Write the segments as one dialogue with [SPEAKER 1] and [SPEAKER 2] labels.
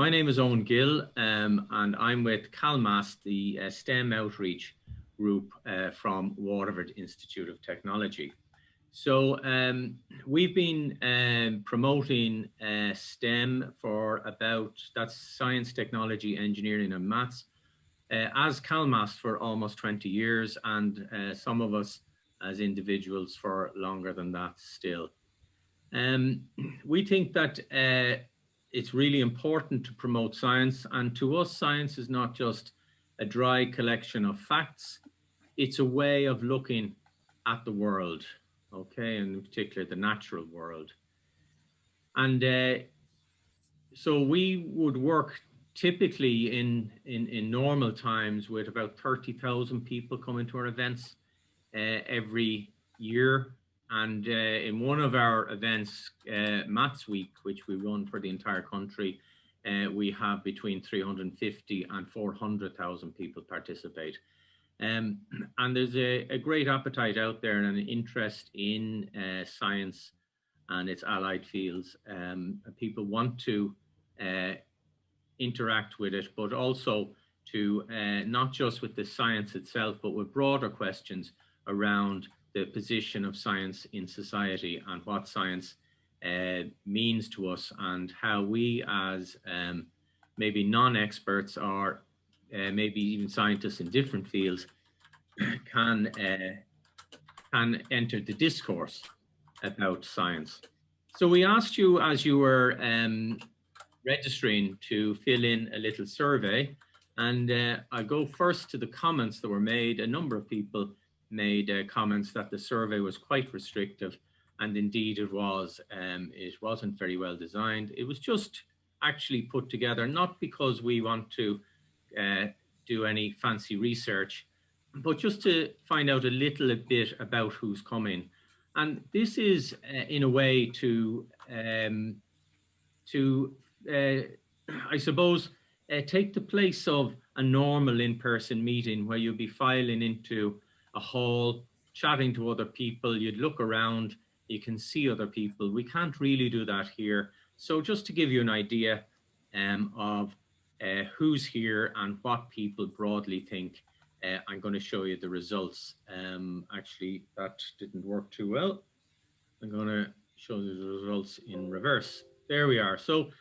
[SPEAKER 1] My name is Owen Gill, and I'm with CalMAS, the STEM outreach group from Waterford Institute of Technology. So we've been promoting STEM for that's science, technology, engineering and maths, as CalMAS for almost 20 years, and some of us as individuals for longer than that still. We think that it's really important to promote science, and to us science is not just a dry collection of facts, it's a way of looking at the world, okay, and in particular the natural world. And so we would work typically in normal times with about 30,000 people coming to our events every year. And in one of our events, Maths Week, which we run for the entire country, we have between 350 and 400,000 people participate. And there's a great appetite out there and an interest in science and its allied fields. People want to interact with it, but also to not just with the science itself, but with broader questions around the position of science in society and what science means to us, and how we as maybe non-experts or maybe even scientists in different fields can enter the discourse about science. So we asked you, as you were registering, to fill in a little survey, and I'll go first to the comments that were made. A number of people made comments that the survey was quite restrictive, and indeed it was. It wasn't very well designed. It was just actually put together, not because we want to do any fancy research, but just to find out a little bit about who's coming. And this is in a way to I suppose, take the place of a normal in-person meeting where you'll be filing into a hall, chatting to other people. You'd look around, you can see other people. We can't really do that here. So just to give you an idea of who's here and what people broadly think, I'm going to show you the results. Actually, that didn't work too well. I'm going to show you the results in reverse. There we are. So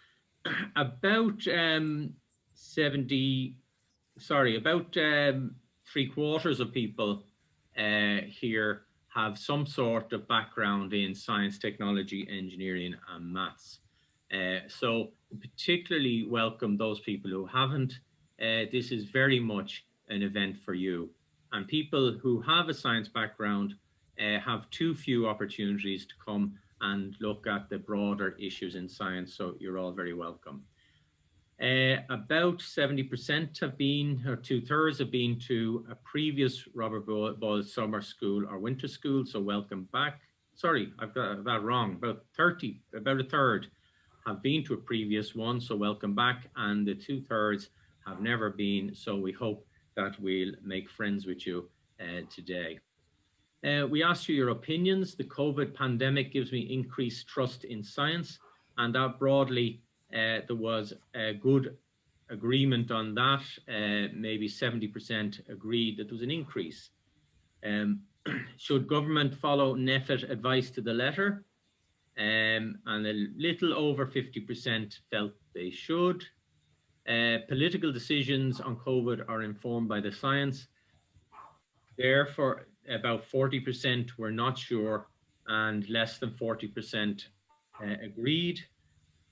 [SPEAKER 1] about 3/4 of people here have some sort of background in science, technology, engineering, and maths. So particularly welcome those people who haven't. This is very much an event for you. And people who have a science background have too few opportunities to come and look at the broader issues in science, so you're all very welcome. About 70% have been, or 2/3 have been, to a previous Robert Boyle Summer School or Winter School, so welcome back. Sorry, I've got that wrong. About a third have been to a previous one, so welcome back, and the 2/3 have never been, so we hope that we'll make friends with you today. We asked you your opinions. The COVID pandemic gives me increased trust in science, and that broadly, there was a good agreement on that. Maybe 70% agreed that there was an increase. Should government follow NPHET advice to the letter? And a little over 50% felt they should. Political decisions on COVID are informed by the science. Therefore, about 40% were not sure, and less than 40% agreed.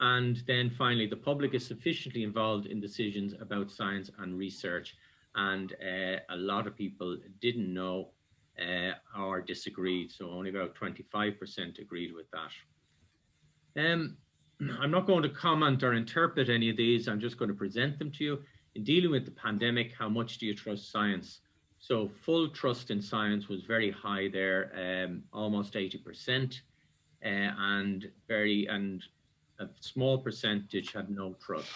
[SPEAKER 1] And then finally, the public is sufficiently involved in decisions about science and research. And a lot of people didn't know or disagreed. So only about 25% agreed with that. I'm not going to comment or interpret any of these. I'm just going to present them to you. In dealing with the pandemic, how much do you trust science? So full trust in science was very high there, almost 80%, and a small percentage had no trust.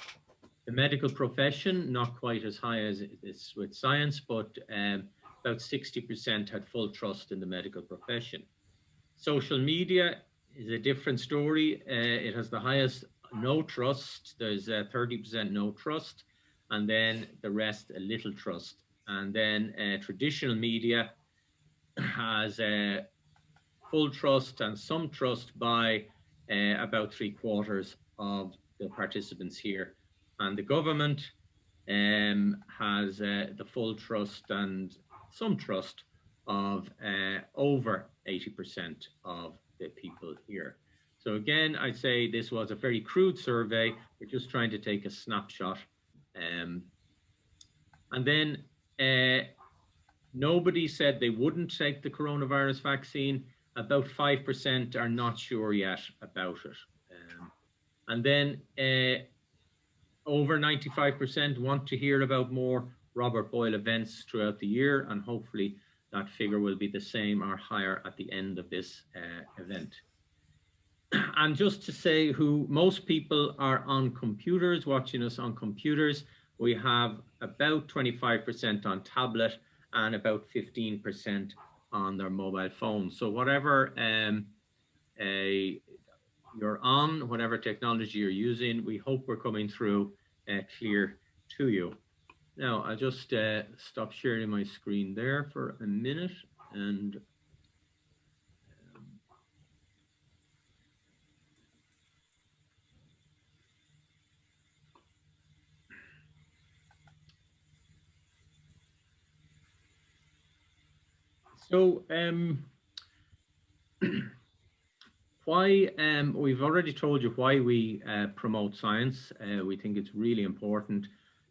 [SPEAKER 1] The medical profession, not quite as high as it is with science, but about 60% had full trust in the medical profession. Social media is a different story. It has the highest no trust. There's 30% no trust, and then the rest a little trust. And then traditional media has full trust and some trust by about 3/4 of the participants here. And the government has the full trust and some trust of over 80% of the people here. So again, I'd say this was a very crude survey. We're just trying to take a snapshot. And then nobody said they wouldn't take the coronavirus vaccine. About 5% are not sure yet about it. And then over 95% want to hear about more Robert Boyle events throughout the year, and hopefully that figure will be the same or higher at the end of this event. And just to say who most people are on computers, watching us on computers, we have about 25% on tablet and about 15% on their mobile phone. So whatever you're on, whatever technology you're using, we hope we're coming through clear to you. Now, I'll just stop sharing my screen there for a minute. And so why we've already told you why we promote science. We think it's really important,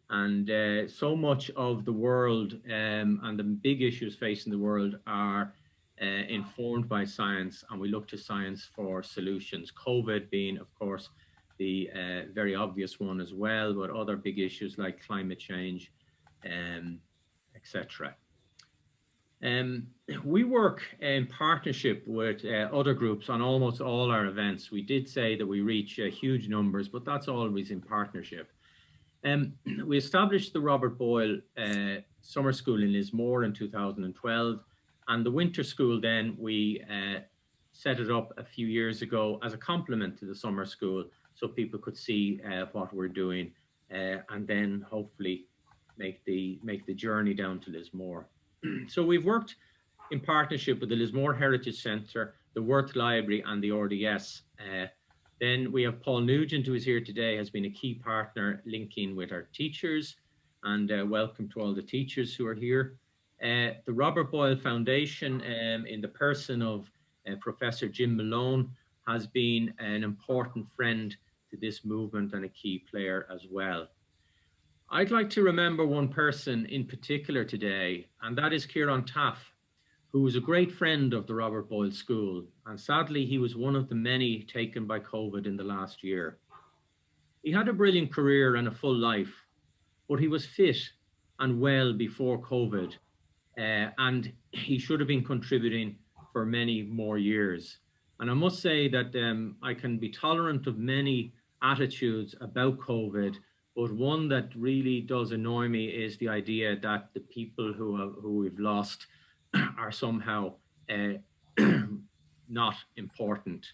[SPEAKER 1] and so much of the world and the big issues facing the world are informed by science, and we look to science for solutions. COVID being, of course, the very obvious one as well, but other big issues like climate change, etc. We work in partnership with other groups on almost all our events. We did say that we reach huge numbers, but that's always in partnership. We established the Robert Boyle Summer School in Lismore in 2012, and the Winter School then we set it up a few years ago as a complement to the summer school, so people could see what we're doing, and then hopefully make the journey down to Lismore. So we've worked in partnership with the Lismore Heritage Centre, the Worth Library, and the RDS. Then we have Paul Nugent, who is here today, has been a key partner linking with our teachers, and welcome to all the teachers who are here. The Robert Boyle Foundation, in the person of Professor Jim Malone, has been an important friend to this movement and a key player as well. I'd like to remember one person in particular today, and that is Kieran Taff, who was a great friend of the Robert Boyle School, and sadly he was one of the many taken by COVID in the last year. He had a brilliant career and a full life, but he was fit and well before COVID, and he should have been contributing for many more years. And I must say that I can be tolerant of many attitudes about COVID, but one that really does annoy me is the idea that the people who we've lost are somehow not important.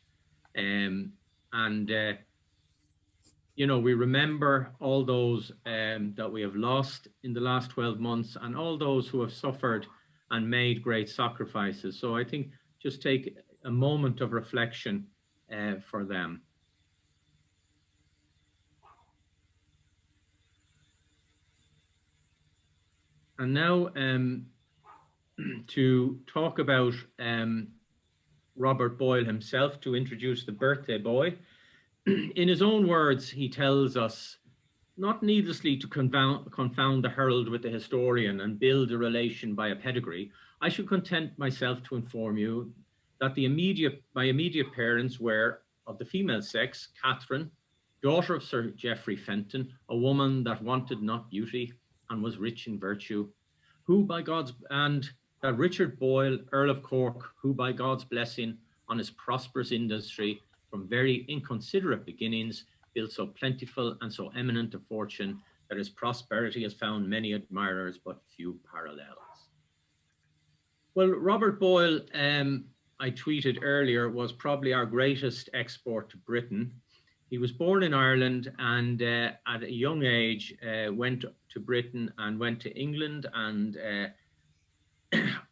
[SPEAKER 1] You know, we remember all those that we have lost in the last 12 months and all those who have suffered and made great sacrifices. So I think just take a moment of reflection for them. And now to talk about Robert Boyle himself, to introduce the birthday boy. In his own words, he tells us, not needlessly to confound the herald with the historian and build a relation by a pedigree, I should content myself to inform you that my immediate parents were of the female sex, Catherine, daughter of Sir Geoffrey Fenton, a woman that wanted not beauty and was rich in virtue, and that Richard Boyle, Earl of Cork, who by God's blessing on his prosperous industry from very inconsiderate beginnings, built so plentiful and so eminent a fortune that his prosperity has found many admirers but few parallels. Well, Robert Boyle, I tweeted earlier, was probably our greatest export to Britain. He was born in Ireland and at a young age went to Britain and went to England and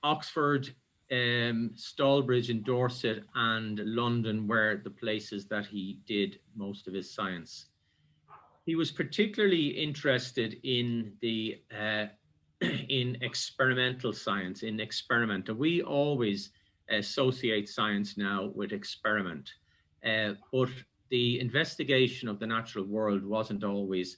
[SPEAKER 1] Oxford, Stalbridge in Dorset, and London were the places that he did most of his science. He was particularly interested in the in experimental science, in experiment. And we always associate science now with experiment, but the investigation of the natural world wasn't always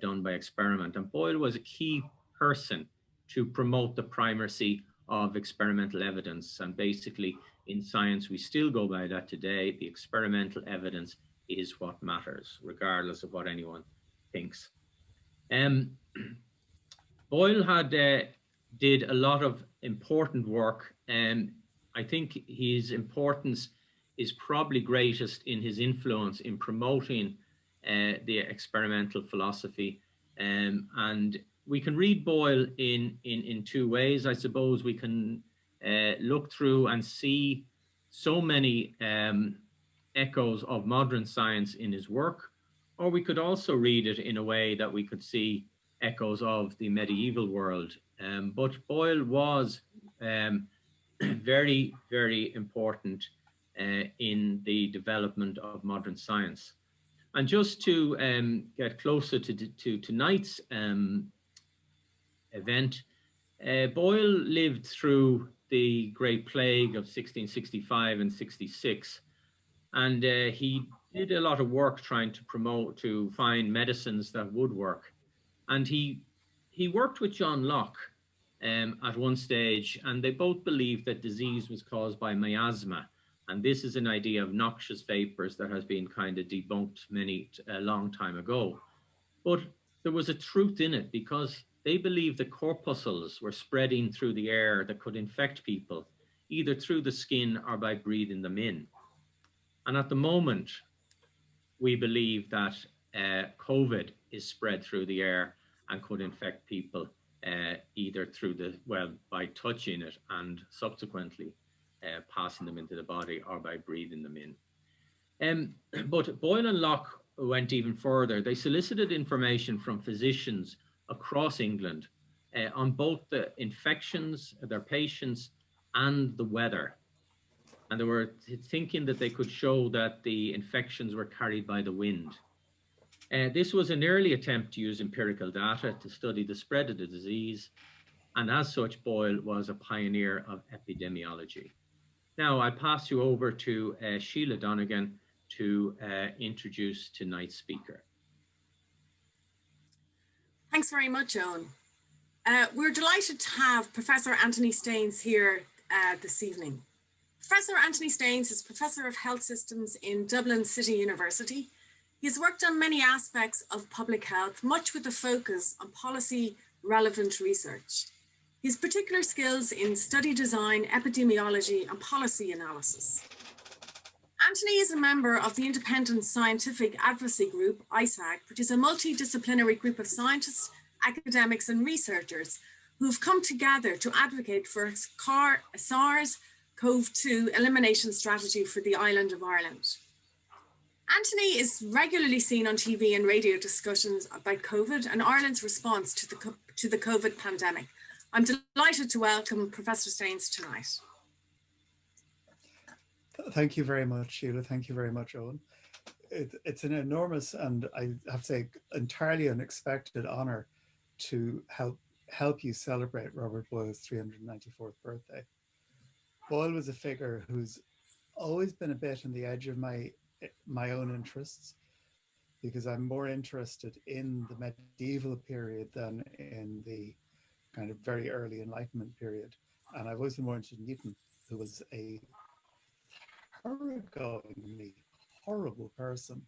[SPEAKER 1] done by experiment. And Boyle was a key person to promote the primacy of experimental evidence. And basically, in science, we still go by that today. The experimental evidence is what matters, regardless of what anyone thinks. Boyle had did a lot of important work, and I think his importance is probably greatest in his influence in promoting the experimental philosophy. And we can read Boyle in two ways. I suppose we can look through and see so many echoes of modern science in his work, or we could also read it in a way that we could see echoes of the medieval world. But Boyle was very, very important in the development of modern science. And just to get closer to tonight's event, Boyle lived through the Great Plague of 1665 and 66. And he did a lot of work trying to find medicines that would work. And he worked with John Locke at one stage, and they both believed that disease was caused by miasma. And this is an idea of noxious vapors that has been kind of debunked a long time ago. But there was a truth in it, because they believed that corpuscles were spreading through the air that could infect people, either through the skin or by breathing them in. And at the moment, we believe that COVID is spread through the air and could infect people either by touching it and subsequently passing them into the body, or by breathing them in. But Boyle and Locke went even further. They solicited information from physicians across England on both the infections, their patients, and the weather. And they were thinking that they could show that the infections were carried by the wind. This was an early attempt to use empirical data to study the spread of the disease, and as such, Boyle was a pioneer of epidemiology. Now, I'll pass you over to Sheila Donegan to introduce tonight's speaker.
[SPEAKER 2] Thanks very much, Owen. We're delighted to have Professor Anthony Staines here this evening. Professor Anthony Staines is Professor of Health Systems in Dublin City University. He has worked on many aspects of public health, much with a focus on policy-relevant research. He has particular skills in study design, epidemiology, and policy analysis. Anthony is a member of the Independent Scientific Advocacy Group, ISAG, which is a multidisciplinary group of scientists, academics, and researchers who have come together to advocate for a SARS-CoV-2 elimination strategy for the island of Ireland. Anthony is regularly seen on TV and radio discussions about COVID and Ireland's response to the COVID pandemic. I'm delighted to welcome Professor Staines tonight.
[SPEAKER 3] Thank you very much, Sheila. Thank you very much, Owen. It's an enormous, and I have to say, entirely unexpected honor to help you celebrate Robert Boyle's 394th birthday. Boyle was a figure who's always been a bit on the edge of my own interests, because I'm more interested in the medieval period than in the kind of very early Enlightenment period. And I've always been more interested in Newton, who was a thoroughgoingly horrible person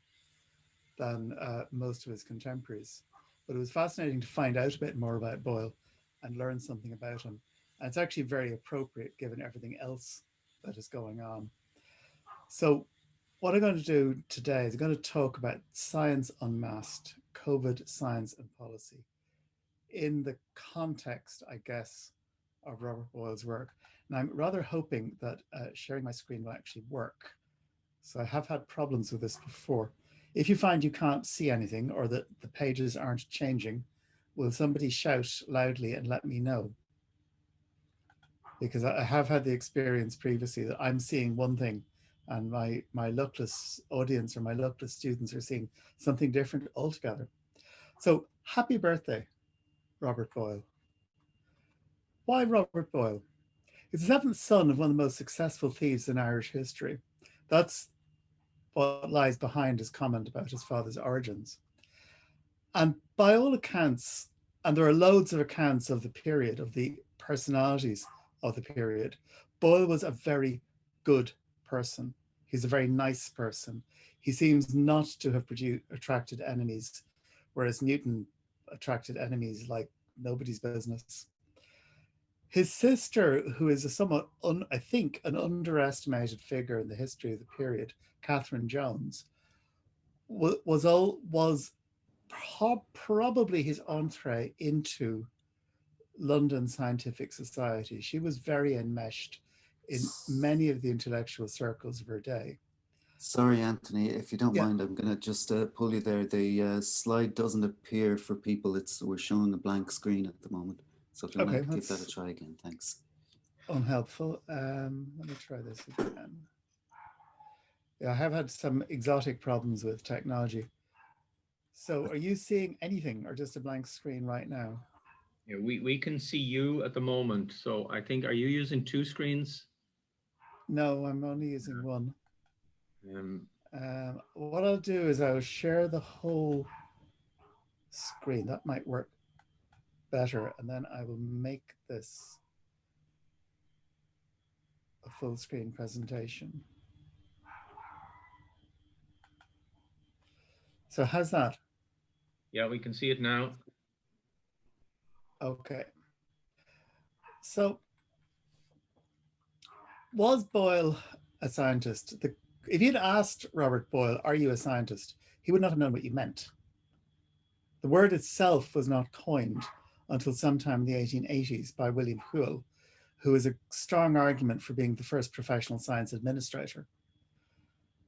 [SPEAKER 3] than most of his contemporaries. But it was fascinating to find out a bit more about Boyle and learn something about him. And it's actually very appropriate given everything else that is going on. So what I'm going to do today is I'm going to talk about science unmasked, COVID science and policy, in the context, I guess, of Robert Boyle's work. And I'm rather hoping that sharing my screen will actually work. So I have had problems with this before. If you find you can't see anything or that the pages aren't changing, will somebody shout loudly and let me know? Because I have had the experience previously that I'm seeing one thing and my luckless audience or my luckless students are seeing something different altogether. So happy birthday, Robert Boyle. Why Robert Boyle? He's the seventh son of one of the most successful thieves in Irish history. That's what lies behind his comment about his father's origins. And by all accounts, and there are loads of accounts of the period, of the personalities of the period, Boyle was a very good person. He's a very nice person. He seems not to have attracted enemies, whereas Newton attracted enemies like nobody's business. His sister, who is a somewhat, I think, an underestimated figure in the history of the period, Catherine Jones, was probably his entree into London scientific society. She was very enmeshed in many of the intellectual circles of her day.
[SPEAKER 4] Sorry, Anthony, if you don't
[SPEAKER 3] Yeah.
[SPEAKER 4] mind, I'm going to just pull you there. The slide doesn't appear for people. We're showing a blank screen at the moment. So if you want to give that a try again, thanks.
[SPEAKER 3] Unhelpful. Let me try this again. Yeah, I have had some exotic problems with technology. So are you seeing anything or just a blank screen right now?
[SPEAKER 1] Yeah, we can see you at the moment. So I think, are you using two screens?
[SPEAKER 3] No, I'm only using one.
[SPEAKER 1] Um,
[SPEAKER 3] what I'll do is I'll share the whole screen. That might work better. And then I will make this a full screen presentation. So how's that?
[SPEAKER 1] Yeah, we can see it now.
[SPEAKER 3] Okay. So was Boyle a scientist? If you'd asked Robert Boyle, are you a scientist? He would not have known what you meant. The word itself was not coined until sometime in the 1880s by William Whewell, who is a strong argument for being the first professional science administrator.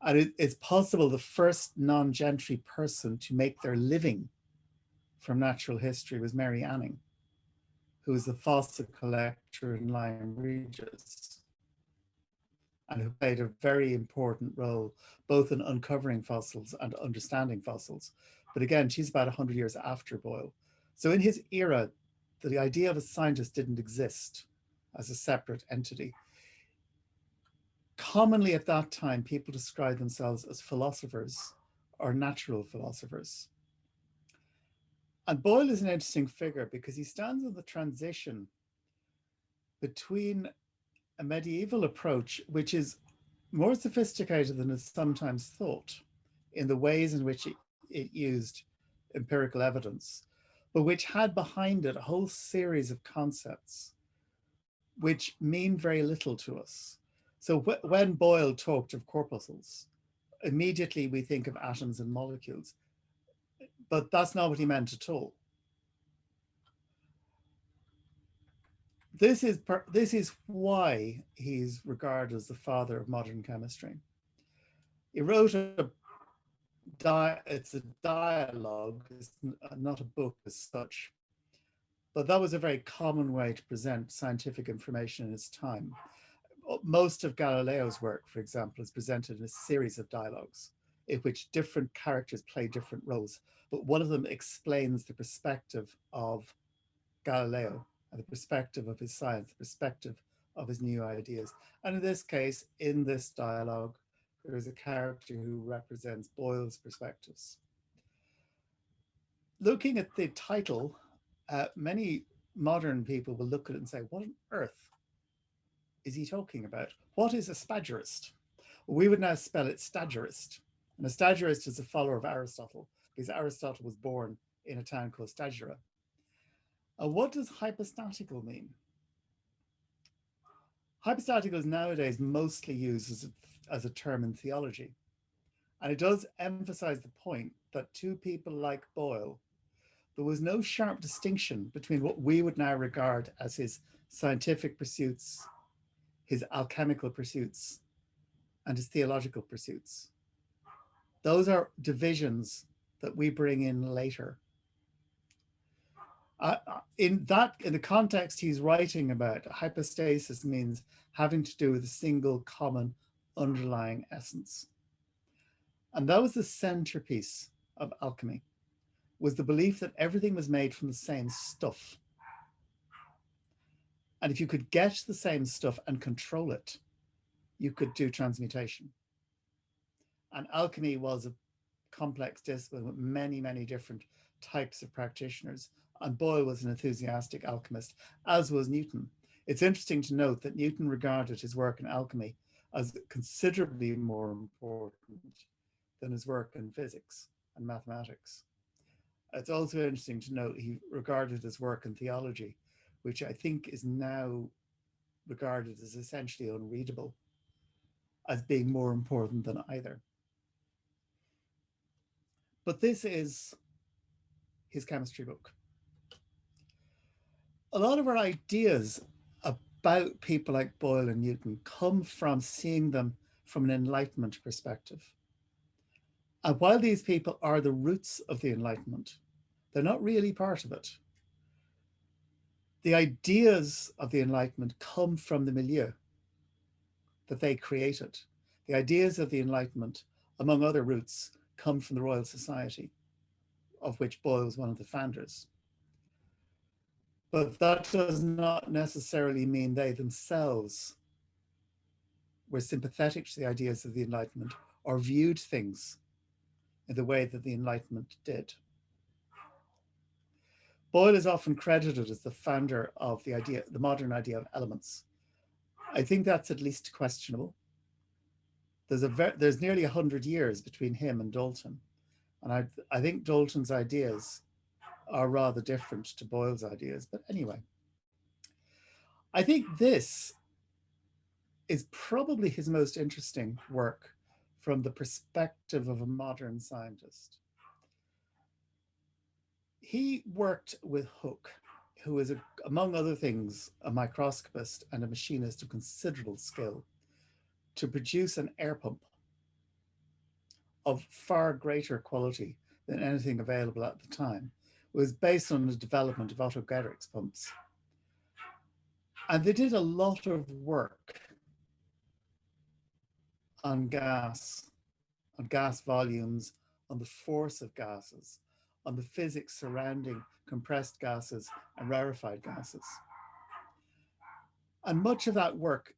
[SPEAKER 3] And it's possible the first non-gentry person to make their living from natural history was Mary Anning, who was the fossil collector in Lyme Regis, and who played a very important role both in uncovering fossils and understanding fossils. But again, she's about 100 years after Boyle. So in his era, the idea of a scientist didn't exist as a separate entity. Commonly at that time, people described themselves as philosophers or natural philosophers. And Boyle is an interesting figure because he stands on the transition between a medieval approach, which is more sophisticated than is sometimes thought in the ways in which it used empirical evidence, but which had behind it a whole series of concepts which mean very little to us. So when Boyle talked of corpuscles, immediately we think of atoms and molecules, but that's not what he meant at all. This is why he's regarded as the father of modern chemistry. He wrote it's a dialogue, it's not a book as such, but that was a very common way to present scientific information in its time. Most of Galileo's work, for example, is presented in a series of dialogues in which different characters play different roles, but one of them explains the perspective of Galileo and the perspective of his science, the perspective of his new ideas. And in this case, in this dialogue, there is a character who represents Boyle's perspectives. Looking at the title, many modern people will look at it and say, what on earth is he talking about? What is a spagyrist? We would now spell it stagyrist. And a stagyrist is a follower of Aristotle, because Aristotle was born in a town called Stagira. What does hypostatical mean? Hypostatical is nowadays mostly used as a term in theology. And it does emphasize the point that to people like Boyle, there was no sharp distinction between what we would now regard as his scientific pursuits, his alchemical pursuits, and his theological pursuits. Those are divisions that we bring in later. In the context he's writing about, hypostasis means having to do with a single common underlying essence. And that was the centerpiece of alchemy, was the belief that everything was made from the same stuff. And if you could get the same stuff and control it, you could do transmutation. And alchemy was a complex discipline with many, many different types of practitioners. And Boyle was an enthusiastic alchemist, as was Newton. It's interesting to note that Newton regarded his work in alchemy as considerably more important than his work in physics and mathematics. It's also interesting to note he regarded his work in theology, which I think is now regarded as essentially unreadable, as being more important than either. But this is his chemistry book. A lot of our ideas about people like Boyle and Newton come from seeing them from an Enlightenment perspective. And while these people are the roots of the Enlightenment, they're not really part of it. The ideas of the Enlightenment come from the milieu that they created. The ideas of the Enlightenment, among other roots, come from the Royal Society, of which Boyle was one of the founders. But that does not necessarily mean they themselves were sympathetic to the ideas of the Enlightenment or viewed things in the way that the Enlightenment did. Boyle is often credited as the founder of the modern idea of elements. I think that's at least questionable. There's nearly 100 years between him and Dalton. And I think Dalton's ideas are rather different to Boyle's ideas. But anyway, I think this is probably his most interesting work from the perspective of a modern scientist. He worked with Hooke, who is, among other things, a microscopist and a machinist of considerable skill, to produce an air pump of far greater quality than anything available at the time. It was based on the development of Otto Guericke's pumps. And they did a lot of work on gas volumes, on the force of gases, on the physics surrounding compressed gases and rarefied gases. And much of that work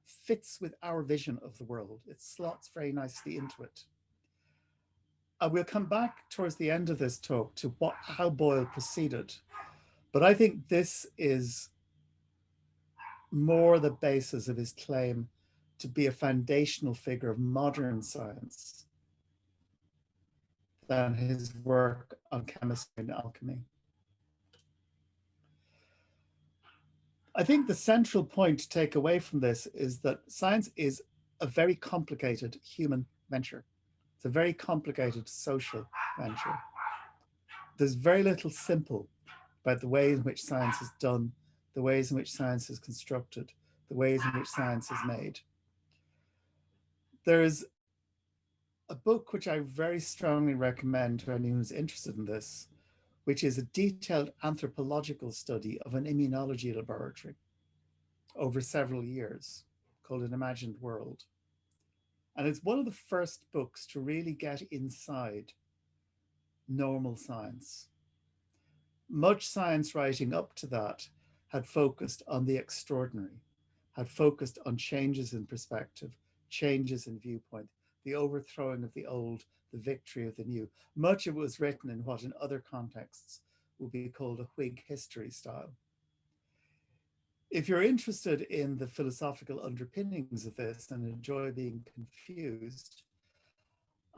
[SPEAKER 3] fits with our vision of the world. It slots very nicely into it. We'll come back towards the end of this talk to how Boyle proceeded. But I think this is more the basis of his claim to be a foundational figure of modern science than his work on chemistry and alchemy. I think the central point to take away from this is that science is a very complicated human venture. It's a very complicated social venture. There's very little simple about the ways in which science is done, the ways in which science is constructed, the ways in which science is made. There's a book which I very strongly recommend to anyone who's interested in this, which is a detailed anthropological study of an immunology laboratory over several years, called An Imagined World. And it's one of the first books to really get inside normal science. Much science writing up to that had focused on the extraordinary, had focused on changes in perspective, changes in viewpoint, the overthrowing of the old, the victory of the new. Much of it was written in what in other contexts would be called a Whig history style. If you're interested in the philosophical underpinnings of this and enjoy being confused,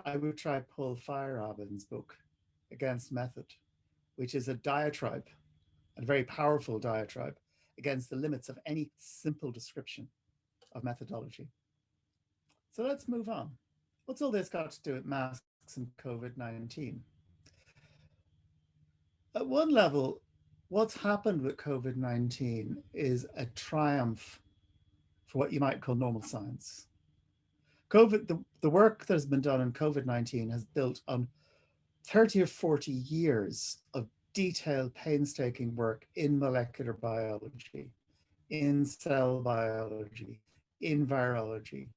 [SPEAKER 3] I would try Paul Feyerabend's book, Against Method, which is a diatribe, a very powerful diatribe, against the limits of any simple description of methodology. So let's move on. What's all this got to do with masks and COVID-19? At one level, what's happened with COVID-19 is a triumph for what you might call normal science. the work that has been done on COVID-19 has built on 30 or 40 years of detailed, painstaking work in molecular biology, in cell biology, in virology,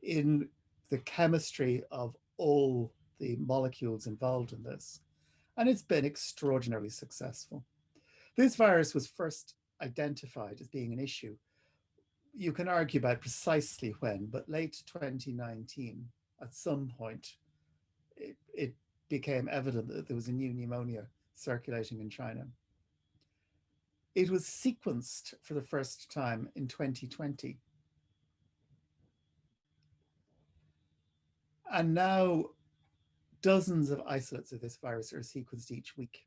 [SPEAKER 3] in the chemistry of all the molecules involved in this. And it's been extraordinarily successful. This virus was first identified as being an issue. You can argue about precisely when, but late 2019, at some point, it became evident that there was a new pneumonia circulating in China. It was sequenced for the first time in 2020. And now dozens of isolates of this virus are sequenced each week.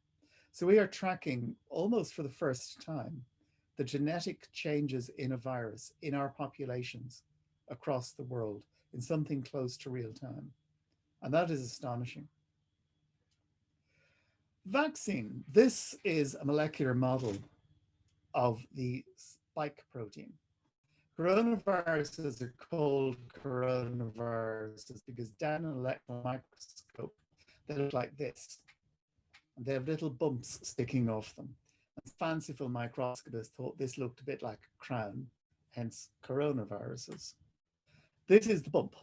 [SPEAKER 3] So we are tracking almost for the first time the genetic changes in a virus in our populations across the world in something close to real time. And that is astonishing. Vaccine. This is a molecular model of the spike protein. Coronaviruses are called coronaviruses because down an electron microscope, they look like this. And they have little bumps sticking off them. And fanciful microscopists thought this looked a bit like a crown, hence coronaviruses. This is the bump,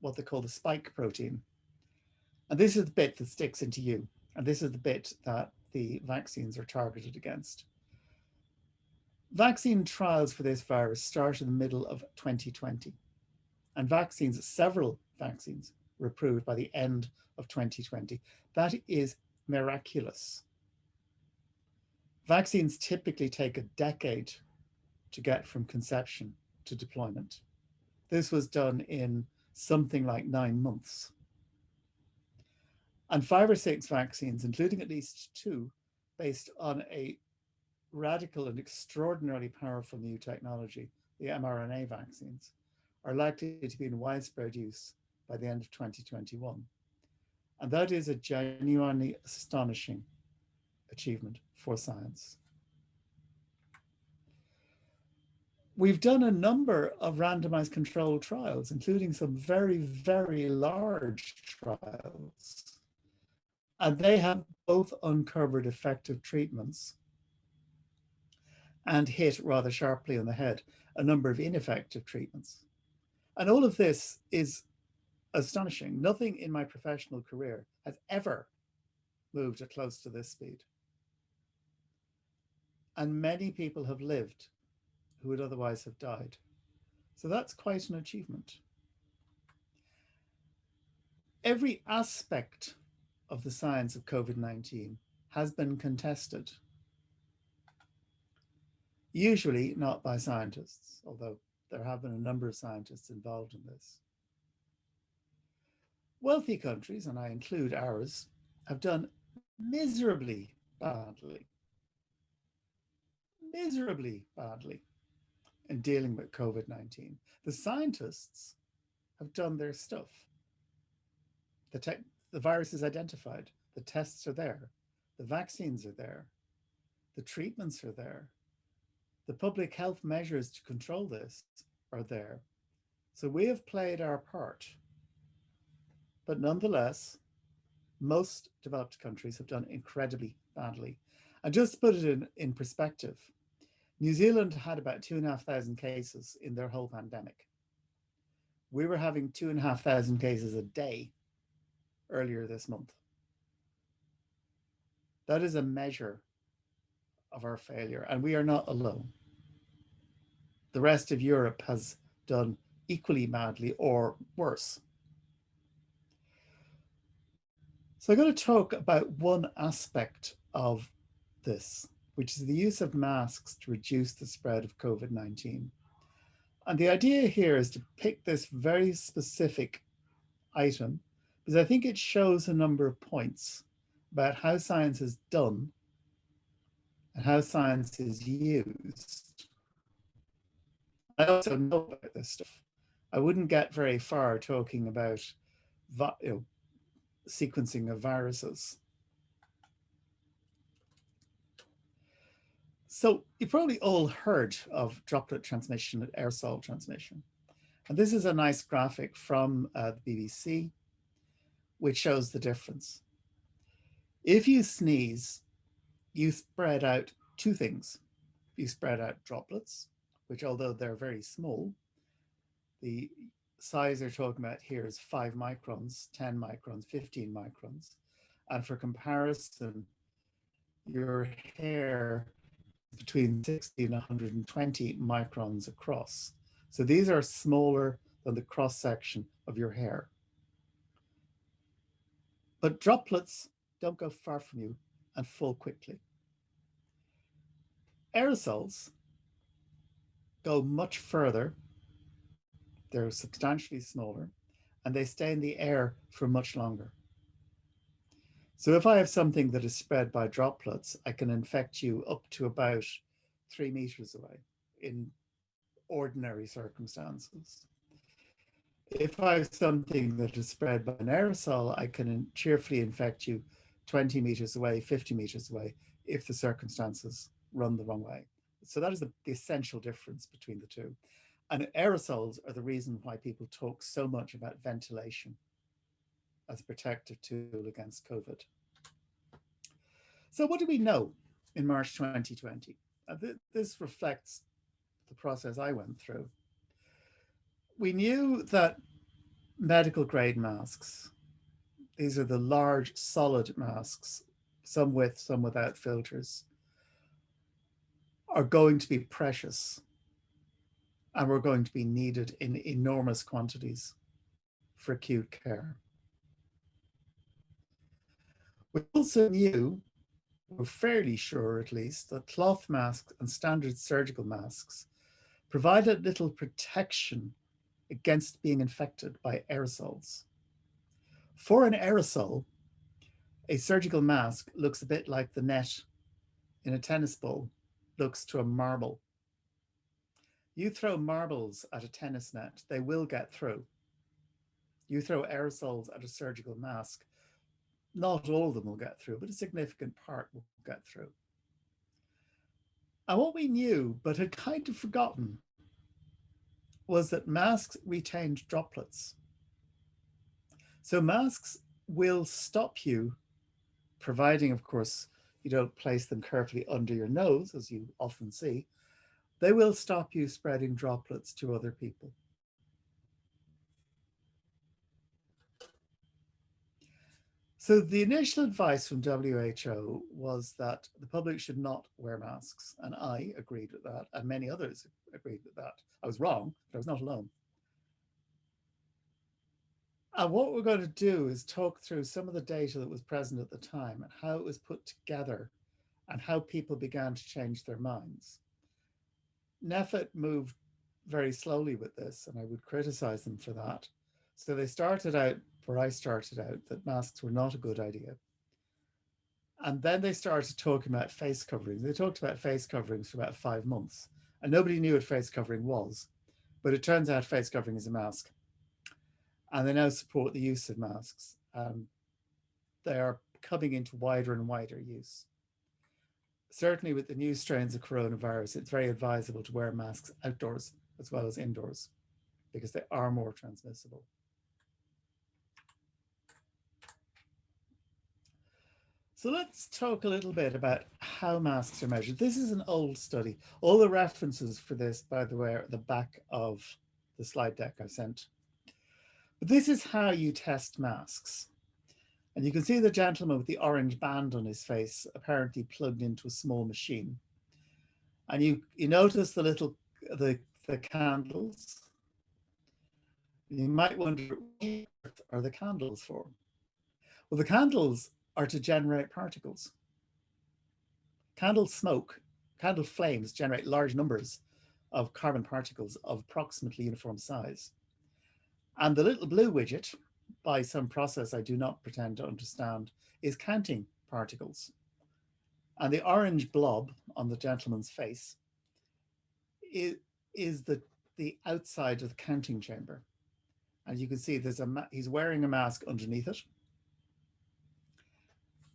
[SPEAKER 3] what they call the spike protein. And this is the bit that sticks into you. And this is the bit that the vaccines are targeted against. Vaccine trials for this virus started in the middle of 2020. And vaccines, several vaccines, were approved by the end of 2020. That is miraculous. Vaccines typically take a decade to get from conception to deployment. This was done in something like 9 months. And 5 or 6 vaccines, including at least 2, based on a radical and extraordinarily powerful new technology, the mRNA vaccines, are likely to be in widespread use by the end of 2021. And that is a genuinely astonishing achievement for science. We've done a number of randomized controlled trials, including some very, very large trials. And they have both uncovered effective treatments and hit rather sharply on the head a number of ineffective treatments. And all of this is astonishing. Nothing in my professional career has ever moved at close to this speed. And many people have lived who would otherwise have died. So that's quite an achievement. Every aspect of the science of COVID-19 has been contested. Usually not by scientists, although there have been a number of scientists involved in this. Wealthy countries, and I include ours, have done miserably badly in dealing with COVID-19. The scientists have done their stuff. The virus is identified, the tests are there, the vaccines are there, the treatments are there, the public health measures to control this are there. So we have played our part. But nonetheless, most developed countries have done incredibly badly. And just to put it in perspective, New Zealand had about 2,500 cases in their whole pandemic. We were having 2,500 cases a day earlier this month. That is a measure of our failure, and we are not alone. The rest of Europe has done equally badly or worse. So I'm going to talk about one aspect of this, which is the use of masks to reduce the spread of COVID-19. And the idea here is to pick this very specific item because I think it shows a number of points about how science is done and how science is used. I also know about this stuff. I wouldn't get very far talking about sequencing of viruses. So you probably all heard of droplet transmission and aerosol transmission. And this is a nice graphic from the BBC, which shows the difference. If you sneeze, you spread out two things. You spread out droplets, which although they're very small, the size they're talking about here is 5 microns, 10 microns, 15 microns. And for comparison, your hair is between 60 and 120 microns across. So these are smaller than the cross section of your hair. But droplets don't go far from you and fall quickly. Aerosols go much further. They're substantially smaller and they stay in the air for much longer. So if I have something that is spread by droplets, I can infect you up to about 3 meters away in ordinary circumstances. If I have something that is spread by an aerosol, I can cheerfully infect you 20 meters away, 50 meters away, if the circumstances run the wrong way. So that is the essential difference between the two. And aerosols are the reason why people talk so much about ventilation as a protective tool against COVID. So what do we know in March 2020? This reflects the process I went through. We knew that medical grade masks, these are the large solid masks, some with, some without filters, are going to be precious and were going to be needed in enormous quantities for acute care. We also knew, we're fairly sure at least, that cloth masks and standard surgical masks provided little protection against being infected by aerosols. For an aerosol, a surgical mask looks a bit like the net in a tennis ball looks to a marble. You throw marbles at a tennis net, they will get through. You throw aerosols at a surgical mask, not all of them will get through, but a significant part will get through. And what we knew, but had kind of forgotten, was that masks retained droplets. So masks will stop you, providing, of course, you don't place them carefully under your nose, as you often see, they will stop you spreading droplets to other people. So the initial advice from WHO was that the public should not wear masks. And I agreed with that, and many others agreed with that. I was wrong, but I was not alone. And what we're going to do is talk through some of the data that was present at the time and how it was put together and how people began to change their minds. NEFIT moved very slowly with this, and I would criticize them for that. So they started out, where I started out, that masks were not a good idea. And then they started talking about face coverings. They talked about face coverings for about 5 months, and nobody knew what face covering was. But it turns out face covering is a mask. And they now support the use of masks. They are coming into wider and wider use. Certainly with the new strains of coronavirus, it's very advisable to wear masks outdoors as well as indoors because they are more transmissible. So let's talk a little bit about how masks are measured. This is an old study. All the references for this, by the way, are at the back of the slide deck I sent. But this is how you test masks. And you can see the gentleman with the orange band on his face apparently plugged into a small machine. And you notice the little, the candles. You might wonder, what are the candles for? Well, the candles are to generate particles. Candle smoke, candle flames generate large numbers of carbon particles of approximately uniform size. And the little blue widget, by some process I do not pretend to understand, is counting particles. And the orange blob on the gentleman's face is the outside of the counting chamber. And you can see he's wearing a mask underneath it.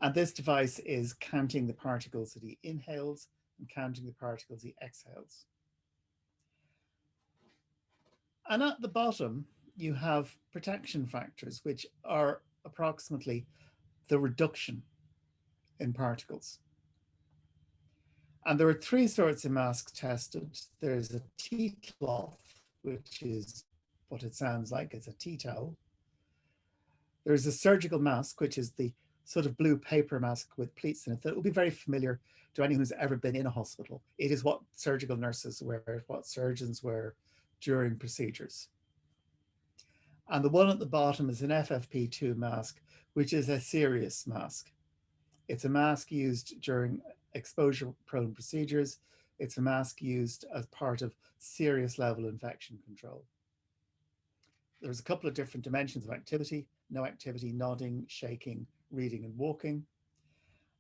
[SPEAKER 3] And this device is counting the particles that he inhales and counting the particles he exhales. And at the bottom, you have protection factors, which are approximately the reduction in particles. And there are three sorts of masks tested. There's a tea cloth, which is what it sounds like, it's a tea towel. There's a surgical mask, which is the sort of blue paper mask with pleats in it that will be very familiar to anyone who's ever been in a hospital. It is what surgical nurses wear, what surgeons wear during procedures. And the one at the bottom is an FFP2 mask, which is a serious mask. It's a mask used during exposure-prone procedures. It's a mask used as part of serious level infection control. There's a couple of different dimensions of activity: no activity, nodding, shaking, reading, and walking.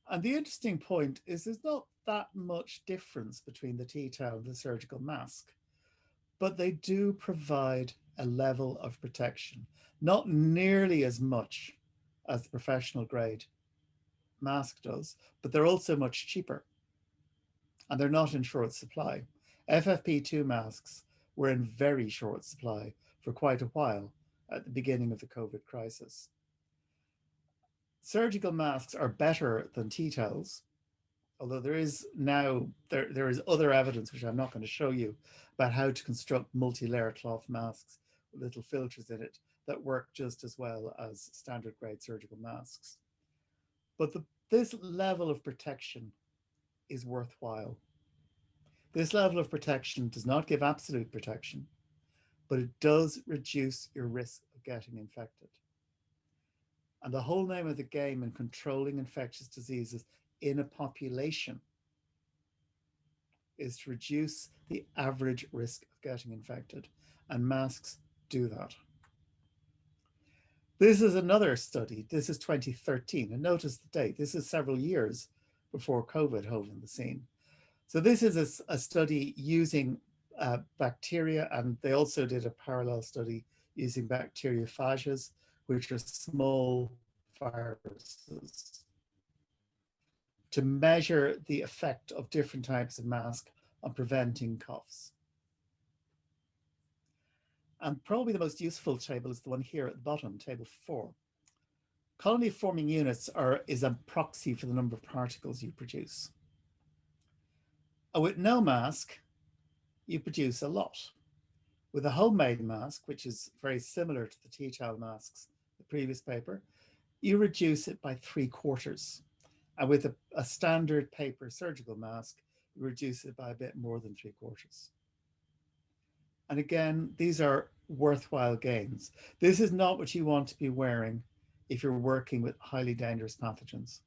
[SPEAKER 3] And the interesting point is there's not that much difference between the tea towel and the surgical mask, but they do provide a level of protection, not nearly as much as the professional grade mask does, but they're also much cheaper and they're not in short supply. FFP2 masks were in very short supply for quite a while at the beginning of the COVID crisis. Surgical masks are better than tea towels, although there is now, there is other evidence, which I'm not going to show you, about how to construct multi-layer cloth masks with little filters in it that work just as well as standard grade surgical masks. But this level of protection is worthwhile. This level of protection does not give absolute protection, but it does reduce your risk of getting infected. And the whole name of the game in controlling infectious diseases in a population is to reduce the average risk of getting infected, and masks do that. This is another study. This is 2013, and notice the date. This is several years before COVID hove on the scene. So this is a study using bacteria, and they also did a parallel study using bacteriophages, which are small viruses, to measure the effect of different types of mask on preventing coughs. And probably the most useful table is the one here at the bottom, table 4. Colony forming units is a proxy for the number of particles you produce. With no mask, you produce a lot. With a homemade mask, which is very similar to the tea towel masks, the previous paper, you reduce it by 3/4. And with a standard paper surgical mask, you reduce it by a bit more than 3/4. And again, these are worthwhile gains. This is not what you want to be wearing if you're working with highly dangerous pathogens.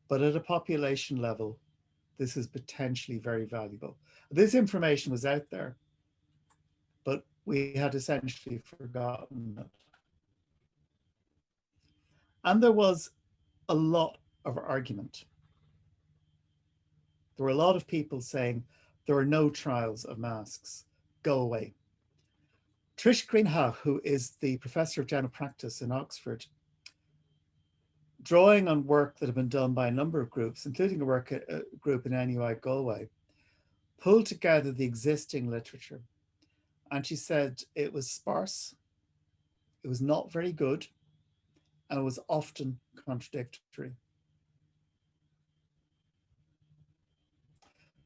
[SPEAKER 3] But at a population level, this is potentially very valuable. This information was out there, but we had essentially forgotten it. And there was a lot of argument. There were a lot of people saying there are no trials of masks, go away. Trish Greenhalgh, who is the professor of general practice in Oxford, drawing on work that had been done by a number of groups, including a group in NUI Galway, pulled together the existing literature. And she said it was sparse, it was not very good, and it was often contradictory.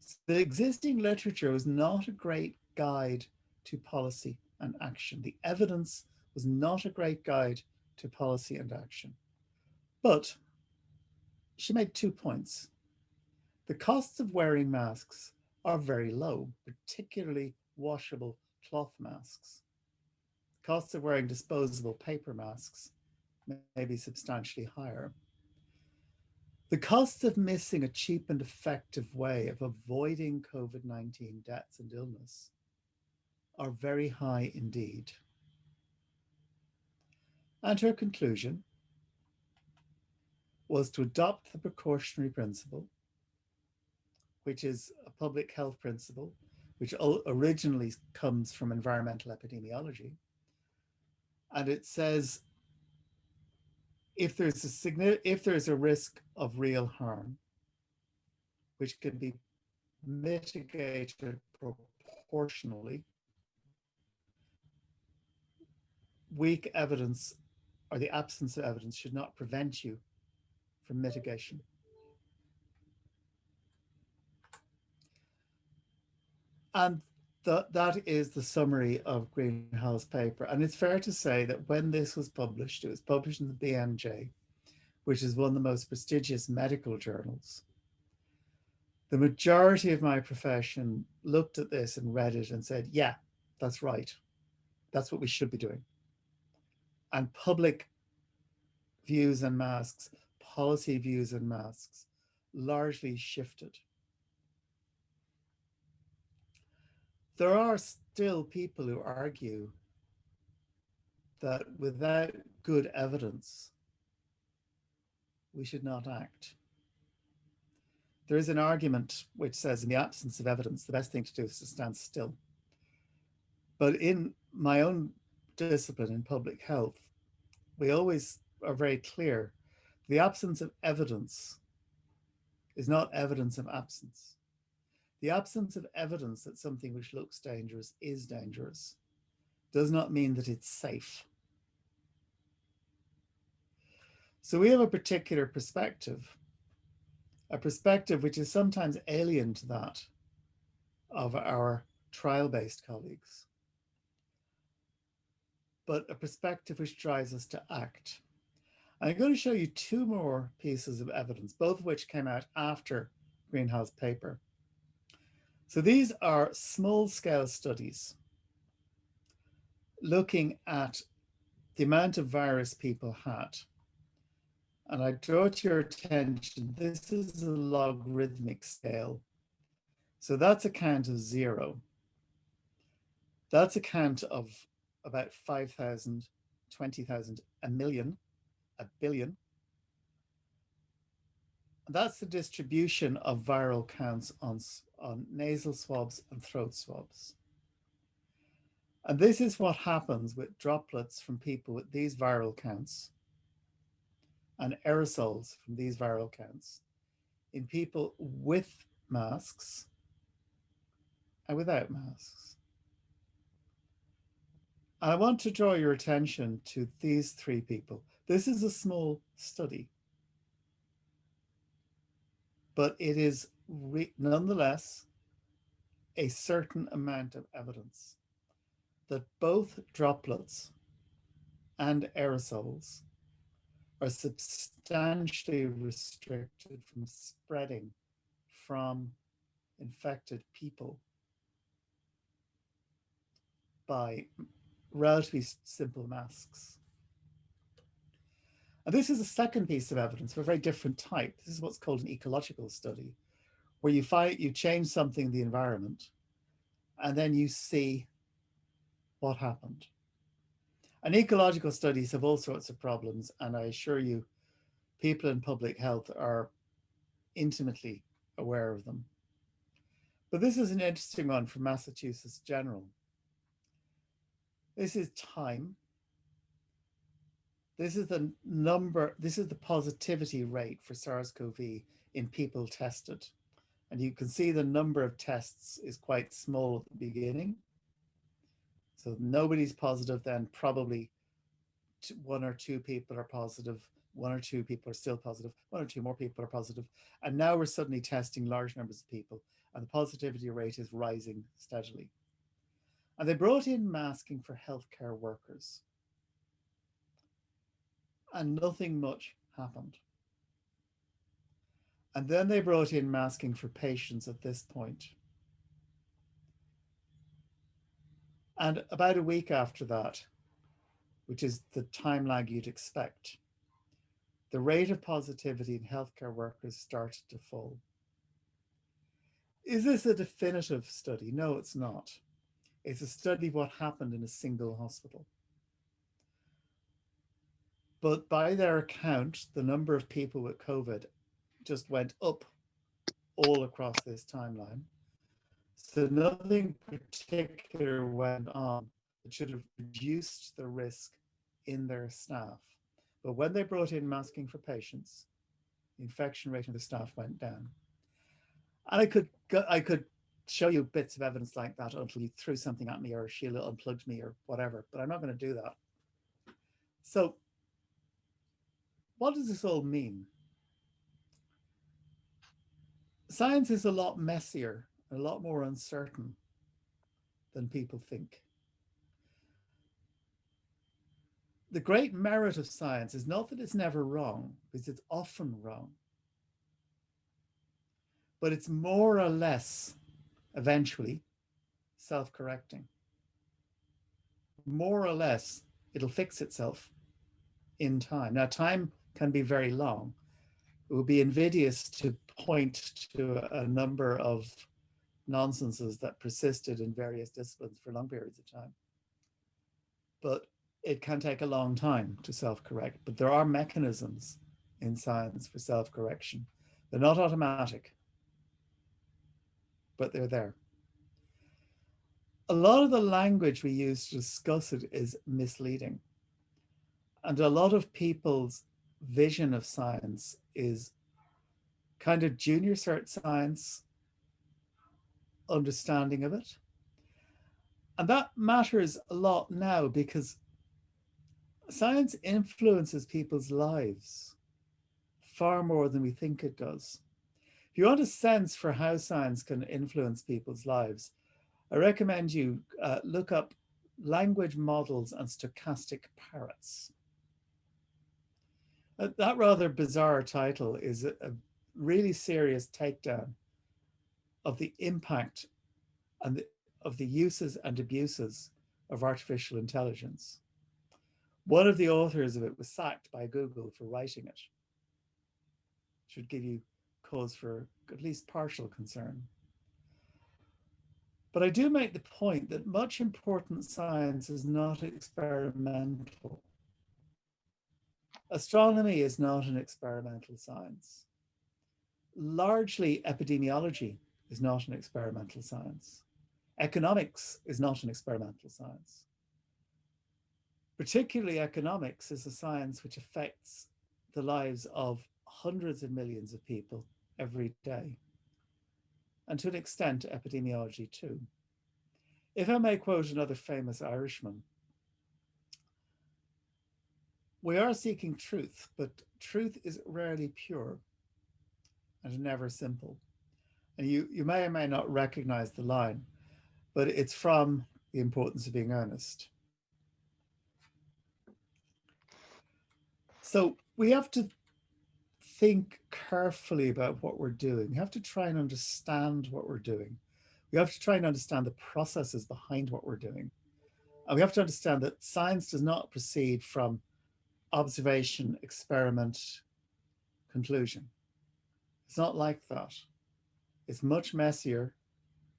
[SPEAKER 3] So the existing literature was not a great guide to policy and action. The evidence was not a great guide to policy and action. But she made 2 points. The costs of wearing masks are very low, particularly washable cloth masks. The costs of wearing disposable paper masks may be substantially higher. The costs of missing a cheap and effective way of avoiding COVID-19 deaths and illness are very high indeed. And her conclusion was to adopt the precautionary principle, which is a public health principle, which originally comes from environmental epidemiology. And it says, if there's a risk of real harm, which can be mitigated proportionally, weak evidence or the absence of evidence should not prevent you from mitigation. And that is the summary of Greenhall's paper. And it's fair to say that when this was published, it was published in the BMJ, which is one of the most prestigious medical journals. The majority of my profession looked at this and read it and said, yeah, that's right. That's what we should be doing. And public views on masks, policy views on masks, largely shifted. There are still people who argue that without good evidence, we should not act. There is an argument which says in the absence of evidence, the best thing to do is to stand still. But in my own discipline in public health, we always are very clear. The absence of evidence is not evidence of absence. The absence of evidence that something which looks dangerous is dangerous does not mean that it's safe. So we have a particular perspective, a perspective which is sometimes alien to that of our trial-based colleagues, but a perspective which drives us to act. I'm going to show you two more pieces of evidence, both of which came out after Greenhall's paper. So these are small-scale studies looking at the amount of virus people had. And I draw to your attention, this is a logarithmic scale. So that's a count of 0. That's a count of about 5,000, 20,000, a million, a billion. And that's the distribution of viral counts on nasal swabs and throat swabs. And this is what happens with droplets from people with these viral counts and aerosols from these viral counts in people with masks and without masks. And I want to draw your attention to these three people. This is a small study, but it is nonetheless a certain amount of evidence that both droplets and aerosols are substantially restricted from spreading from infected people by relatively simple masks. And this is a second piece of evidence of a very different type. This is what's called an ecological study, where you change something in the environment and then you see what happened. And ecological studies have all sorts of problems, and I assure you, people in public health are intimately aware of them. But this is an interesting one from Massachusetts General. This is time. This is the number, this is the positivity rate for SARS-CoV in people tested. And you can see the number of tests is quite small at the beginning. So nobody's positive, then probably 1 or 2 people are positive, 1 or 2 people are still positive, 1 or 2 more people are positive. And now we're suddenly testing large numbers of people, and the positivity rate is rising steadily. And they brought in masking for healthcare workers. And nothing much happened. And then they brought in masking for patients at this point. And about a week after that, which is the time lag you'd expect, the rate of positivity in healthcare workers started to fall. Is this a definitive study? No, it's not. It's a study of what happened in a single hospital. But by their account, the number of people with COVID just went up all across this timeline. So nothing particular went on that should have reduced the risk in their staff. But when they brought in masking for patients, the infection rate of the staff went down. And I could show you bits of evidence like that until you threw something at me or Sheila unplugged me or whatever, but I'm not going to do that. So what does this all mean? Science is a lot messier, a lot more uncertain than people think. The great merit of science is not that it's never wrong, because it's often wrong, but it's more or less eventually self-correcting. More or less, it'll fix itself in time. Now, time can be very long. It would be invidious to point to a number of nonsenses that persisted in various disciplines for long periods of time. But it can take a long time to self-correct. But there are mechanisms in science for self-correction. They're not automatic, but they're there. A lot of the language we use to discuss it is misleading. And a lot of people's vision of science is kind of junior cert science understanding of it. And that matters a lot now because science influences people's lives far more than we think it does. If you want a sense for how science can influence people's lives, I recommend you look up language models and stochastic parrots. That rather bizarre title is a really serious takedown of the impact and of the uses and abuses of artificial intelligence. One of the authors of it was sacked by Google for writing it. Should give you cause for at least partial concern. But I do make the point that much important science is not experimental. Astronomy is not an experimental science. Largely, epidemiology is not an experimental science. Economics is not an experimental science. Particularly economics is a science which affects the lives of hundreds of millions of people every day. And to an extent, epidemiology too. If I may quote another famous Irishman, we are seeking truth, but truth is rarely pure and never simple. And you may or may not recognize the line, but it's from The Importance of Being Earnest. So we have to think carefully about what we're doing. We have to try and understand what we're doing. We have to try and understand the processes behind what we're doing. And we have to understand that science does not proceed from observation, experiment, conclusion. It's not like that. It's much messier,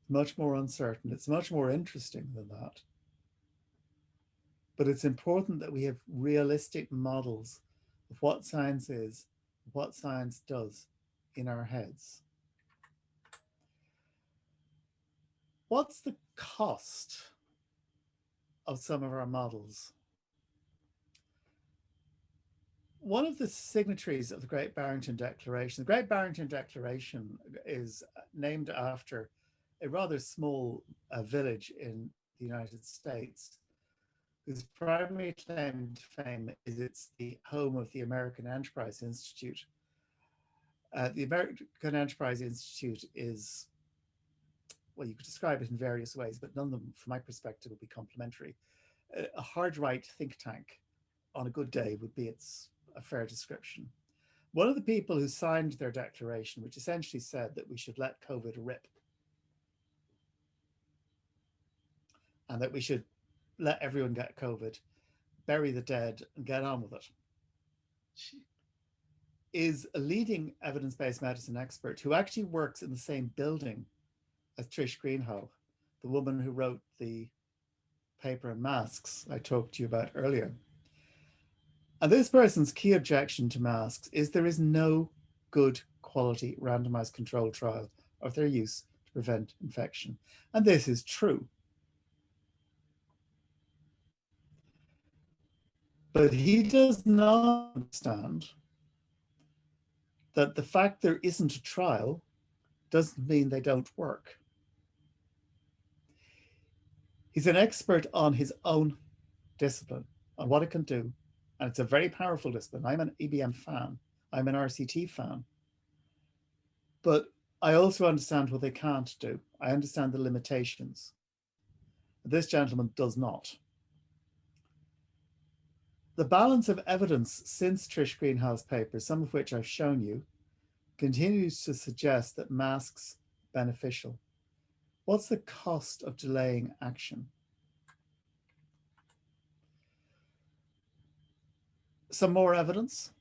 [SPEAKER 3] much more uncertain. It's much more interesting than that. But it's important that we have realistic models of what science is, what science does in our heads. What's the cost of some of our models? One of the signatories of the Great Barrington Declaration, the Great Barrington Declaration is named after a rather small village in the United States, whose primary claim to fame is it's the home of the American Enterprise Institute. The American Enterprise Institute is, well, you could describe it in various ways, but none of them, from my perspective, will be complementary. A hard right think tank on a good day would be a fair description. One of the people who signed their declaration, which essentially said that we should let COVID rip and that we should let everyone get COVID, bury the dead and get on with it, is a leading evidence-based medicine expert who actually works in the same building as Trish Greenhalgh, the woman who wrote the paper on masks I talked to you about earlier. And this person's key objection to masks is there is no good quality randomized controlled trial of their use to prevent infection. And this is true. But he does not understand that the fact there isn't a trial doesn't mean they don't work. He's an expert on his own discipline, on what it can do, And it's a very powerful discipline. I'm an EBM fan. I'm an RCT fan. But I also understand what they can't do. I understand the limitations. This gentleman does not. The balance of evidence since Trish Greenhall's paper, some of which I've shown you, continues to suggest that masks are beneficial. What's the cost of delaying action? Some more evidence.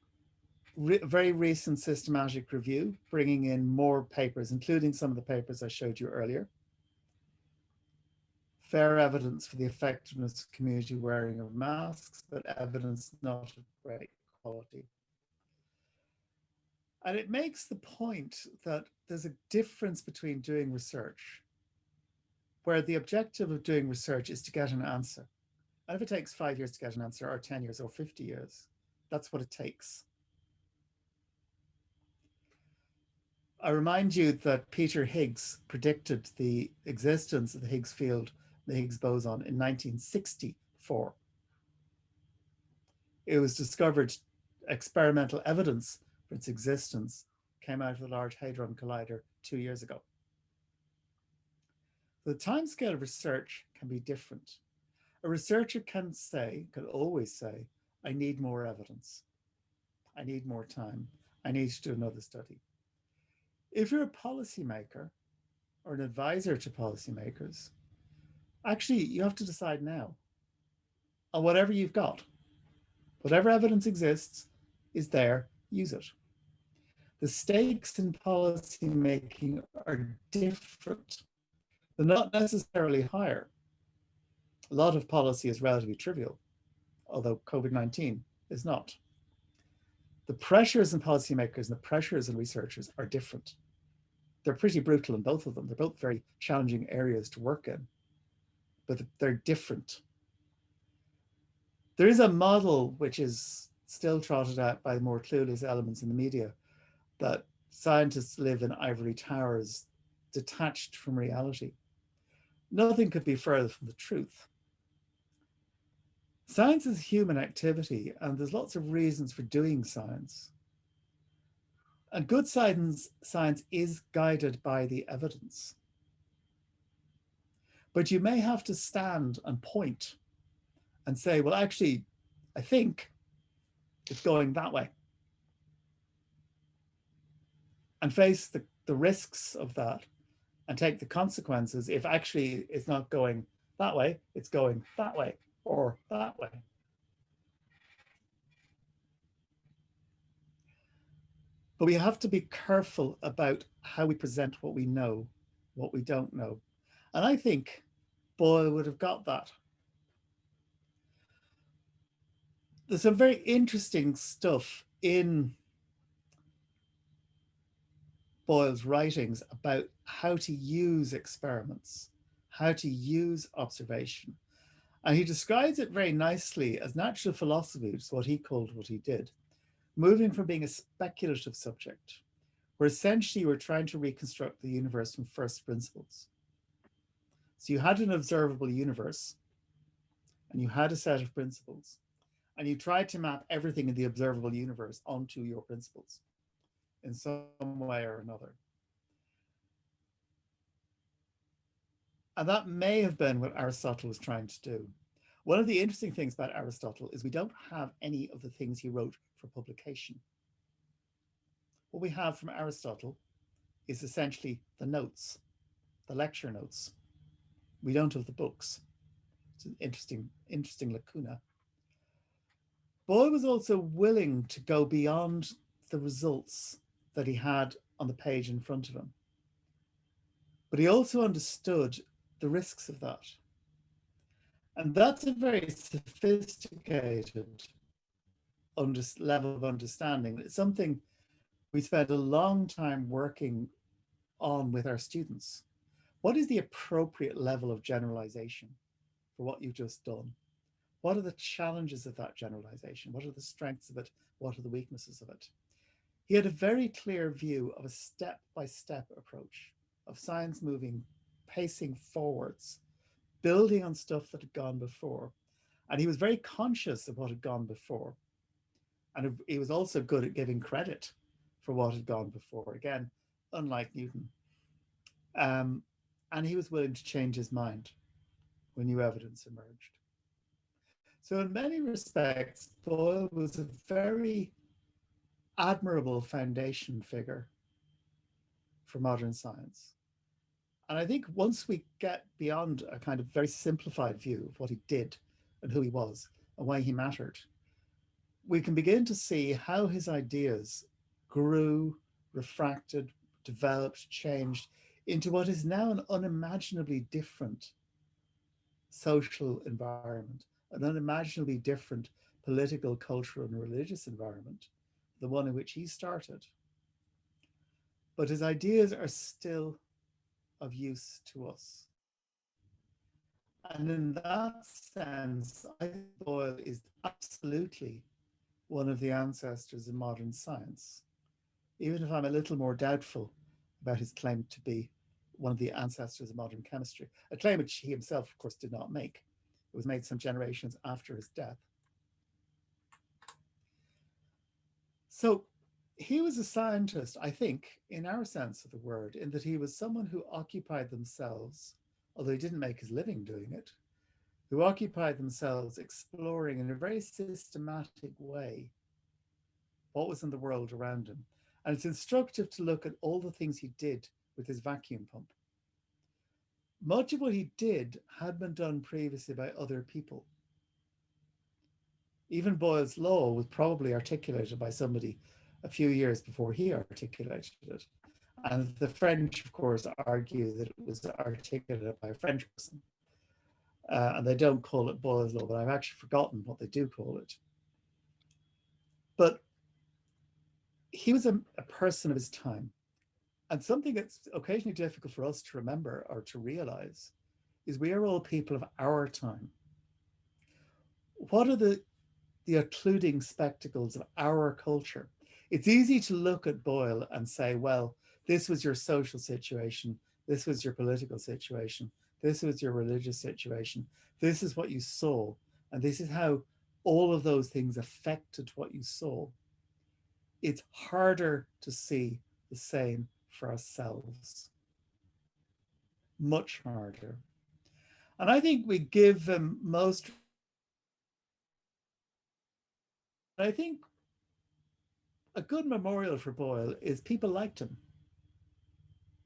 [SPEAKER 3] Very recent systematic review, bringing in more papers, including some of the papers I showed you earlier. Fair evidence for the effectiveness of community wearing of masks, but evidence not of great quality. And it makes the point that there's a difference between doing research, where the objective of doing research is to get an answer. And if it takes 5 years to get an answer, or 10 years, or 50 years, that's what it takes. I remind you that Peter Higgs predicted the existence of the Higgs field, the Higgs boson, in 1964. It was discovered, experimental evidence for its existence came out of the Large Hadron Collider 2 years ago. The timescale of research can be different. A researcher can always say, I need more evidence. I need more time. I need to do another study. If you're a policymaker or an advisor to policymakers, actually, you have to decide now on whatever you've got. Whatever evidence exists is there, use it. The stakes in policymaking are different. They're not necessarily higher. A lot of policy is relatively trivial, although COVID-19 is not. The pressures in policymakers and the pressures in researchers are different. They're pretty brutal in both of them. They're both very challenging areas to work in, but they're different. There is a model which is still trotted out by more clueless elements in the media that scientists live in ivory towers detached from reality. Nothing could be further from the truth. Science is human activity, and there's lots of reasons for doing science. And good science is guided by the evidence. But you may have to stand and point and say, well, actually, I think it's going that way. And face the risks of that and take the consequences if actually it's not going that way, it's going that way or that way. But we have to be careful about how we present what we know, what we don't know. And I think Boyle would have got that. There's some very interesting stuff in Boyle's writings about how to use experiments, how to use observation. And he describes it very nicely as natural philosophy, which is what he called what he did, moving from being a speculative subject, where essentially you were trying to reconstruct the universe from first principles. So you had an observable universe, and you had a set of principles, and you tried to map everything in the observable universe onto your principles in some way or another. And that may have been what Aristotle was trying to do. One of the interesting things about Aristotle is we don't have any of the things he wrote for publication. What we have from Aristotle is essentially the notes, the lecture notes. We don't have the books. It's an interesting lacuna. Boyle was also willing to go beyond the results that he had on the page in front of him. But he also understood the risks of that. And that's a very sophisticated level of understanding. It's something we spend a long time working on with our students. What is the appropriate level of generalization for what you've just done? What are the challenges of that generalization? What are the strengths of it? What are the weaknesses of it? He had a very clear view of a step-by-step approach of science moving, pacing forwards, building on stuff that had gone before. And he was very conscious of what had gone before. And he was also good at giving credit for what had gone before, again, unlike Newton. And he was willing to change his mind when new evidence emerged. So in many respects, Boyle was a very admirable foundation figure for modern science. And I think once we get beyond a kind of very simplified view of what he did and who he was and why he mattered, we can begin to see how his ideas grew, refracted, developed, changed into what is now an unimaginably different social environment, an unimaginably different political, cultural, and religious environment, the one in which he started. But his ideas are still of use to us. And in that sense, I think Boyle is absolutely one of the ancestors of modern science, even if I'm a little more doubtful about his claim to be one of the ancestors of modern chemistry, a claim which he himself, of course, did not make. It was made some generations after his death. So he was a scientist, I think, in our sense of the word, in that he was someone who occupied themselves, although he didn't make his living doing it, who occupied themselves exploring in a very systematic way what was in the world around him. And it's instructive to look at all the things he did with his vacuum pump. Much of what he did had been done previously by other people. Even Boyle's law was probably articulated by somebody a few years before he articulated it. And the French, of course, argue that it was articulated by a French person. And they don't call it Boyle's law, but I've actually forgotten what they do call it. But he was a person of his time. And something that's occasionally difficult for us to remember or to realize is we are all people of our time. What are the occluding spectacles of our culture? It's easy to look at Boyle and say, well, this was your social situation, this was your political situation, this was your religious situation, this is what you saw, and this is how all of those things affected what you saw. It's harder to see the same for ourselves. Much harder. And I think we give most. I think a good memorial for Boyle is people liked him.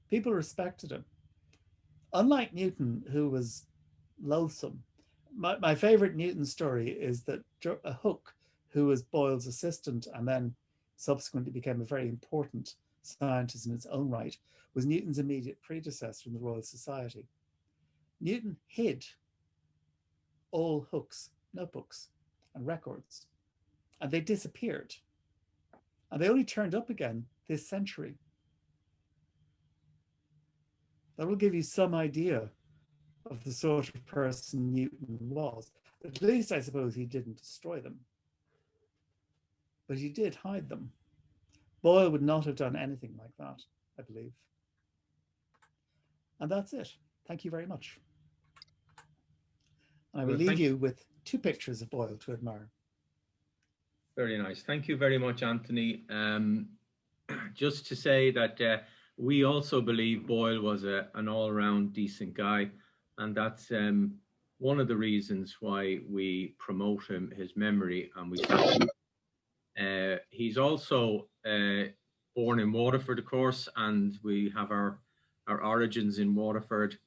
[SPEAKER 3] People respected him. Unlike Newton, who was loathsome, my favorite Newton story is that Hooke, who was Boyle's assistant and then subsequently became a very important scientist in its own right, was Newton's immediate predecessor in the Royal Society. Newton hid all Hooke's notebooks and records, and they disappeared. And they only turned up again this century. That will give you some idea of the sort of person Newton was. At least I suppose he didn't destroy them, but he did hide them. Boyle would not have done anything like that, I believe. And that's it. Thank you very much. And I will leave you with two pictures of Boyle to admire.
[SPEAKER 1] Very nice. Thank you very much, Anthony. Just to say that we also believe Boyle was an all-round decent guy, and that's one of the reasons why we promote his memory, and we he's also born in Waterford, of course, and we have our origins in Waterford,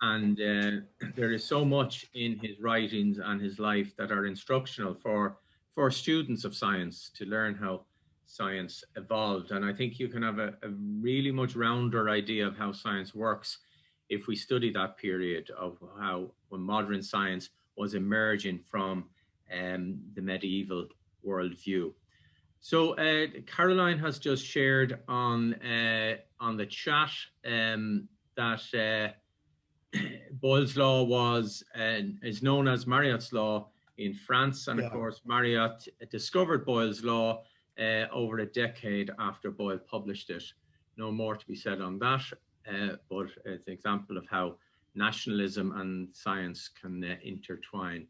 [SPEAKER 1] and there is so much in his writings and his life that are instructional for students of science to learn how science evolved. And I think you can have a really much rounder idea of how science works if we study that period of how when modern science was emerging from the medieval worldview. So Caroline has just shared on the chat that Boyle's law is known as Mariott's law in France, and of course Mariotte discovered Boyle's law over a decade after Boyle published it. No more to be said on that, but it's an example of how nationalism and science can intertwine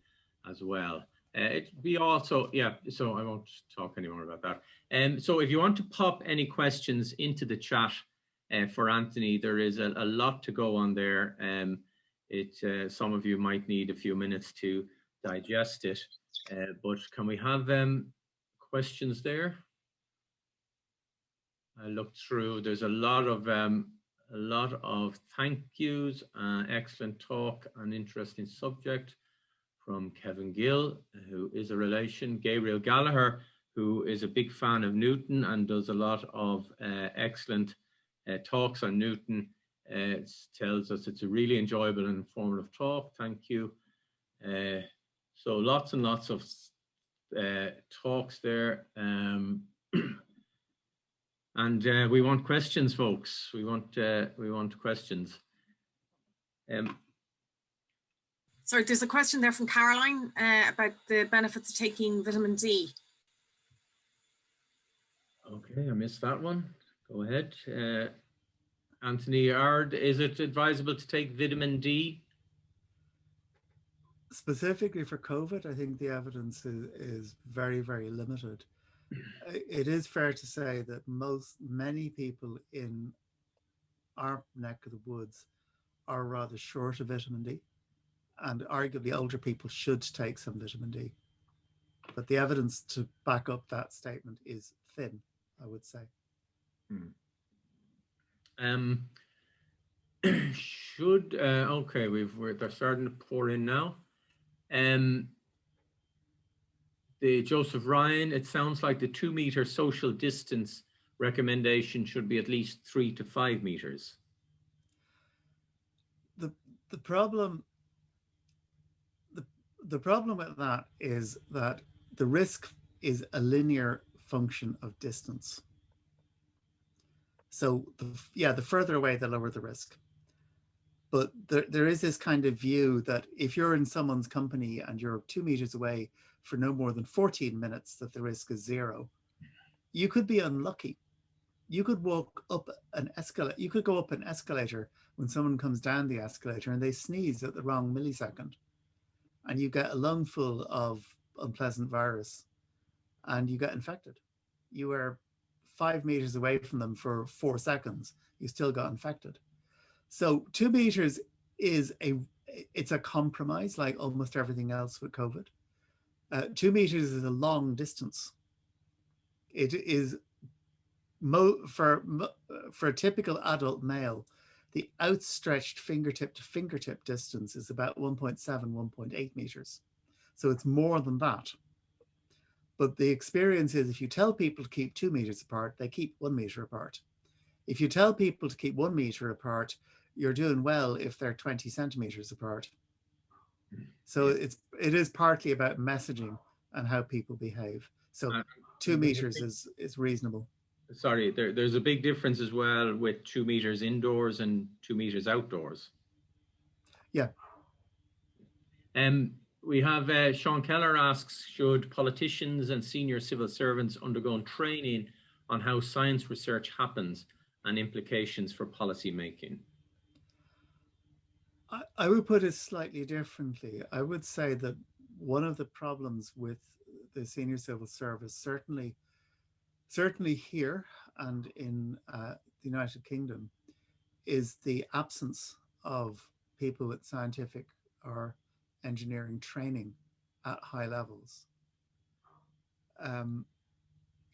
[SPEAKER 1] as well. It'd be also, yeah, so I won't talk anymore about that. So if you want to pop any questions into the chat for Anthony, there is a lot to go on there. Some of you might need a few minutes to digest it, but can we have questions there? I looked through, there's a lot of thank yous, excellent talk, an interesting subject from Kevin Gill, who is a relation, Gabriel Gallagher, who is a big fan of Newton and does a lot of excellent talks on Newton. Tells us it's a really enjoyable and informative talk. Thank you. So lots and lots of talks there. And we want questions, folks. We want questions.
[SPEAKER 2] Sorry, there's a question there from Caroline about the benefits of taking vitamin D.
[SPEAKER 1] Okay, I missed that one. Go ahead. Anthony Ard, is it advisable to take vitamin D?
[SPEAKER 3] Specifically for COVID, I think the evidence is very, very limited. It is fair to say that many people in our neck of the woods are rather short of vitamin D, and arguably older people should take some vitamin D. But the evidence to back up that statement is thin, I would say.
[SPEAKER 1] Okay, they're starting to pour in now. The Joseph Ryan, it sounds like the 2 meter social distance recommendation should be at least 3 to 5 meters.
[SPEAKER 3] The problem with that is that the risk is a linear function of distance. So the further away, the lower the risk. But there is this kind of view that if you're in someone's company and you're 2 meters away for no more than 14 minutes, that the risk is 0. You could be unlucky. You could walk up an escalator. You could go up an escalator when someone comes down the escalator and they sneeze at the wrong millisecond, and you get a lungful of unpleasant virus and you get infected. You were 5 meters away from them for 4 seconds. You still got infected. So 2 meters is it's a compromise, like almost everything else with COVID. 2 meters is a long distance. It is for a typical adult male, the outstretched fingertip to fingertip distance is about 1.7, 1.8 meters. So it's more than that. But the experience is if you tell people to keep 2 meters apart, they keep 1 meter apart. If you tell people to keep 1 meter apart, you're doing well if they're 20 centimeters apart. So it is partly about messaging and how people behave. So 2 meters is reasonable.
[SPEAKER 1] Sorry, there's a big difference as well with 2 meters indoors and 2 meters outdoors.
[SPEAKER 3] Yeah.
[SPEAKER 1] We have Sean Keller asks, should politicians and senior civil servants undergo training on how science research happens and implications for policy making?
[SPEAKER 3] I would put it slightly differently. I would say that one of the problems with the senior civil service, certainly here and in the United Kingdom, is the absence of people with scientific or engineering training at high levels.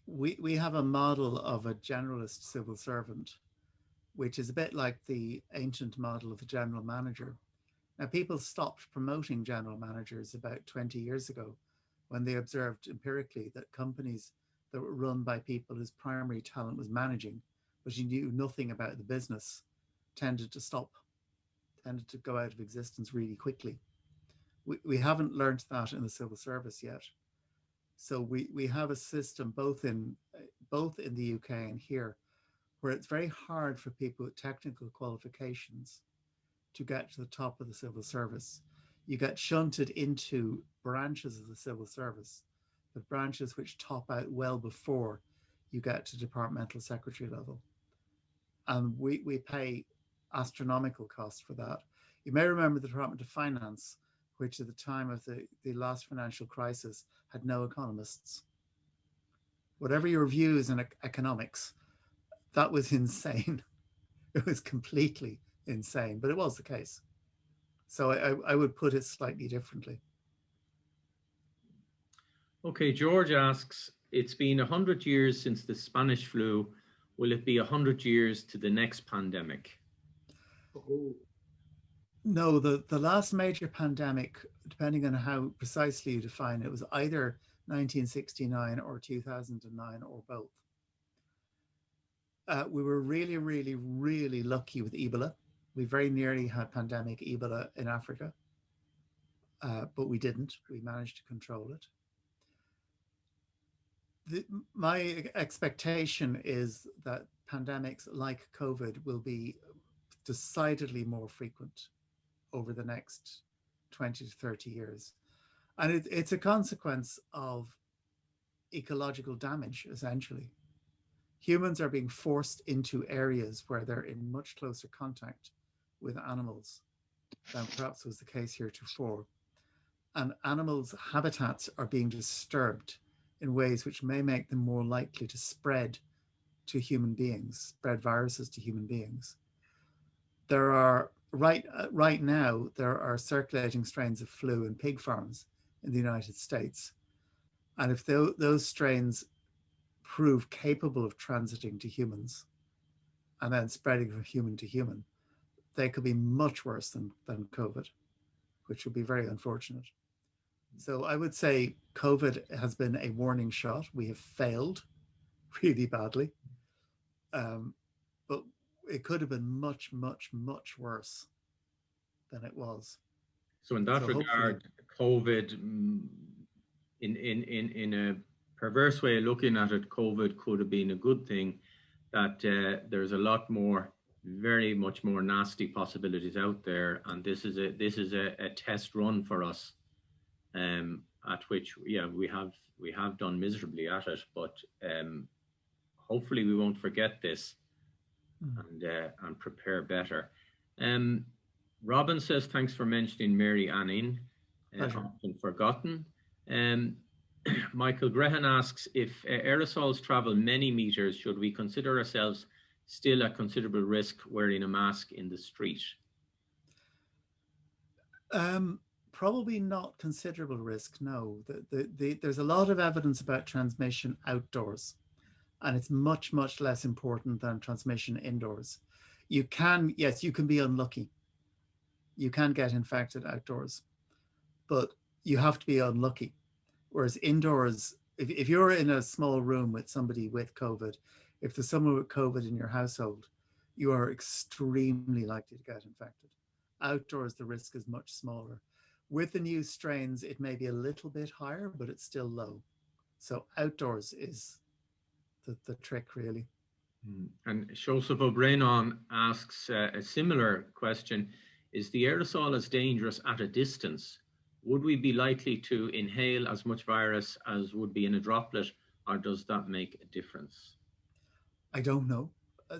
[SPEAKER 3] We have a model of a generalist civil servant, which is a bit like the ancient model of the general manager. Now, people stopped promoting general managers about 20 years ago when they observed empirically that companies that were run by people whose primary talent was managing, but you knew nothing about the business, tended to go out of existence really quickly. We haven't learned that in the civil service yet. So we have a system both in the UK and here where it's very hard for people with technical qualifications to get to the top of the civil service. You get shunted into branches of the civil service, but branches which top out well before you get to departmental secretary level. And we pay astronomical costs for that. You may remember the Department of Finance, which at the time of the last financial crisis had no economists. Whatever your views in economics, that was insane. It was completely insane, but it was the case. So I would put it slightly differently.
[SPEAKER 1] Okay, George asks, it's been 100 years since the Spanish flu. Will it be 100 years to the next pandemic?
[SPEAKER 3] Oh. No, the last major pandemic, depending on how precisely you define it, was either 1969 or 2009 or both. We were really, really, really lucky with Ebola. We very nearly had pandemic Ebola in Africa, but we didn't. We managed to control it. My expectation is that pandemics like COVID will be decidedly more frequent over the next 20 to 30 years. And it's a consequence of ecological damage, essentially. Humans are being forced into areas where they're in much closer contact with animals than perhaps was the case heretofore. And animals' habitats are being disturbed in ways which may make them more likely to spread to human beings, spread viruses to human beings. There are, right now, there are circulating strains of flu in pig farms in the United States. And if those strains prove capable of transiting to humans and then spreading from human to human, they could be much worse than COVID, which would be very unfortunate. So I would say COVID has been a warning shot. We have failed really badly, but it could have been much, much, much worse than it was.
[SPEAKER 1] So in that regard, COVID, in a perverse way of looking at it, COVID could have been a good thing, that there's a lot more, very much more nasty possibilities out there, and this is a test run for us, at which we have done miserably at it, but hopefully we won't forget this and prepare better. Robin says, thanks for mentioning Mary Anning, often forgotten. Michael Grehan asks, if aerosols travel many meters, should we consider ourselves still at considerable risk wearing a mask in the street?
[SPEAKER 3] Probably not considerable risk, no. There's a lot of evidence about transmission outdoors, and it's much, much less important than transmission indoors. You can be unlucky. You can get infected outdoors, but you have to be unlucky. Whereas indoors, if you're in a small room with somebody with COVID, if there's someone with COVID in your household, you are extremely likely to get infected. Outdoors, the risk is much smaller. With the new strains, it may be a little bit higher, but it's still low. So outdoors is the trick, really.
[SPEAKER 1] And Joseph O'Brien asks a similar question. Is the aerosol as dangerous at a distance? Would we be likely to inhale as much virus as would be in a droplet, or does that make a difference?
[SPEAKER 3] I don't know.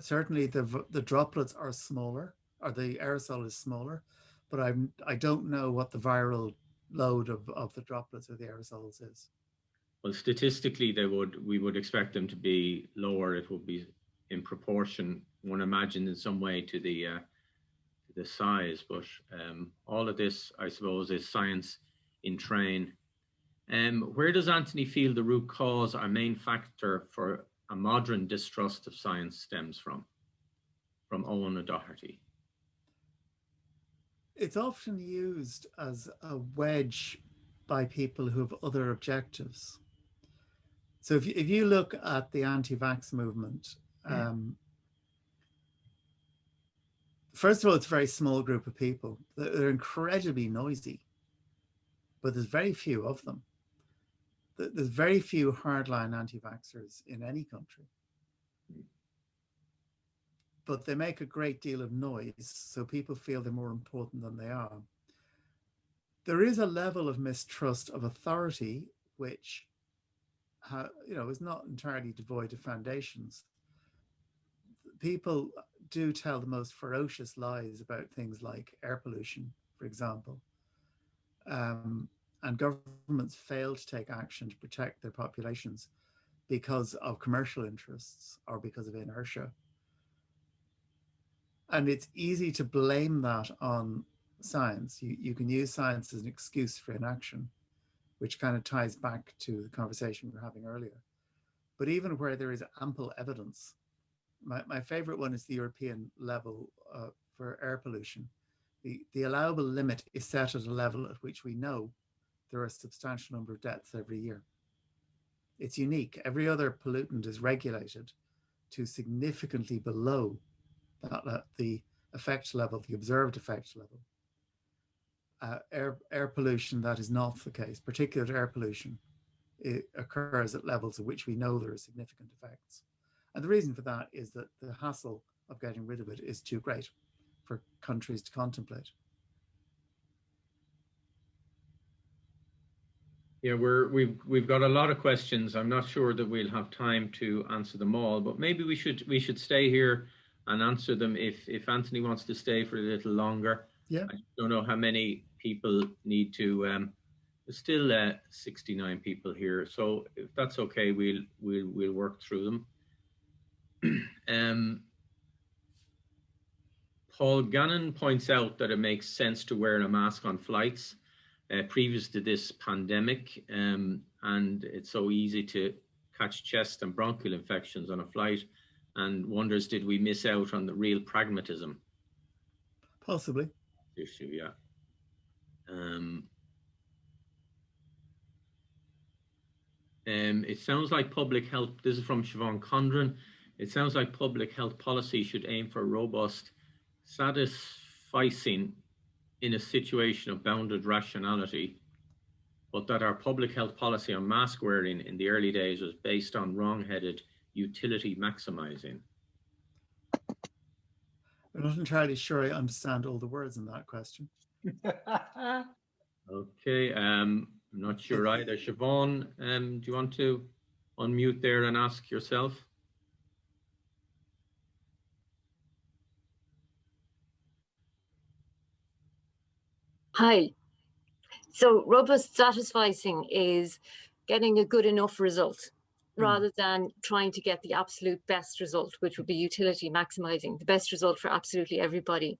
[SPEAKER 3] Certainly the droplets are smaller, or the aerosol is smaller, but I don't know what the viral load of the droplets or the aerosols is.
[SPEAKER 1] Well, statistically, we would expect them to be lower. It would be in proportion, one imagines, in some way to the size, but all of this, I suppose, is science in train. Where does Anthony feel the root cause or main factor for a modern distrust of science stems from? From Owen O'Doherty.
[SPEAKER 3] It's often used as a wedge by people who have other objectives. So if you look at the anti-vax movement, first of all, it's a very small group of people. They're incredibly noisy, but there's very few of them. There's very few hardline anti-vaxxers in any country. But they make a great deal of noise, so people feel they're more important than they are. There is a level of mistrust of authority, which is not entirely devoid of foundations. People do tell the most ferocious lies about things like air pollution, for example. and governments fail to take action to protect their populations because of commercial interests or because of inertia. And it's easy to blame that on science. You can use science as an excuse for inaction, which kind of ties back to the conversation we were having earlier. But even where there is ample evidence, my favorite one is the European level for air pollution. The allowable limit is set at a level at which we know there are a substantial number of deaths every year. It's unique. Every other pollutant is regulated to significantly below the effect level, the observed effect level. Air pollution, that is not the case. Particulate air pollution, it occurs at levels at which we know there are significant effects. And the reason for that is that the hassle of getting rid of it is too great for countries to contemplate.
[SPEAKER 1] Yeah, we've got a lot of questions. I'm not sure that we'll have time to answer them all, but maybe we should stay here and answer them if Anthony wants to stay for a little longer.
[SPEAKER 3] Yeah.
[SPEAKER 1] I don't know how many people need to. There's still 69 people here, so if that's okay, we'll work through them. Paul Gannon points out that it makes sense to wear a mask on flights previous to this pandemic, and it's so easy to catch chest and bronchial infections on a flight, and wonders, did we miss out on the real pragmatism?
[SPEAKER 3] Possibly.
[SPEAKER 1] Issue, yeah. It sounds like public health, this is from Siobhan Condren, it sounds like public health policy should aim for robust satisficing in a situation of bounded rationality, but that our public health policy on mask wearing in the early days was based on wrong-headed utility maximizing.
[SPEAKER 3] I'm not entirely sure I understand all the words in that question.
[SPEAKER 1] Okay, I'm not sure either. Siobhan, do you want to unmute there and ask yourself?
[SPEAKER 5] Hi. So robust satisficing is getting a good enough result rather than trying to get the absolute best result, which would be utility maximizing, the best result for absolutely everybody.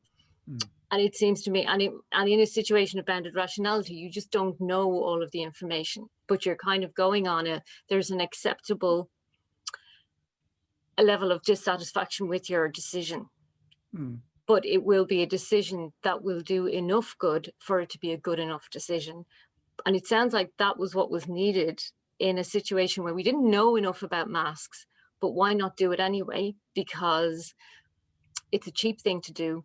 [SPEAKER 5] And it seems to me, and in a situation of bounded rationality, you just don't know all of the information, but you're kind of going on there's an acceptable level of dissatisfaction with your decision. But it will be a decision that will do enough good for it to be a good enough decision. And it sounds like that was what was needed in a situation where we didn't know enough about masks, but why not do it anyway? Because it's a cheap thing to do.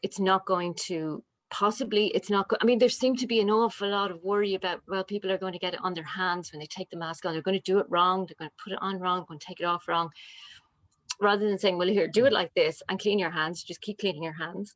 [SPEAKER 5] It's not going to, I mean, there seemed to be an awful lot of worry about, well, people are going to get it on their hands when they take the mask on. They're going to do it wrong. They're going to put it on wrong, going to take it off wrong. Rather than saying, well, here, do it like this and clean your hands, just keep cleaning your hands.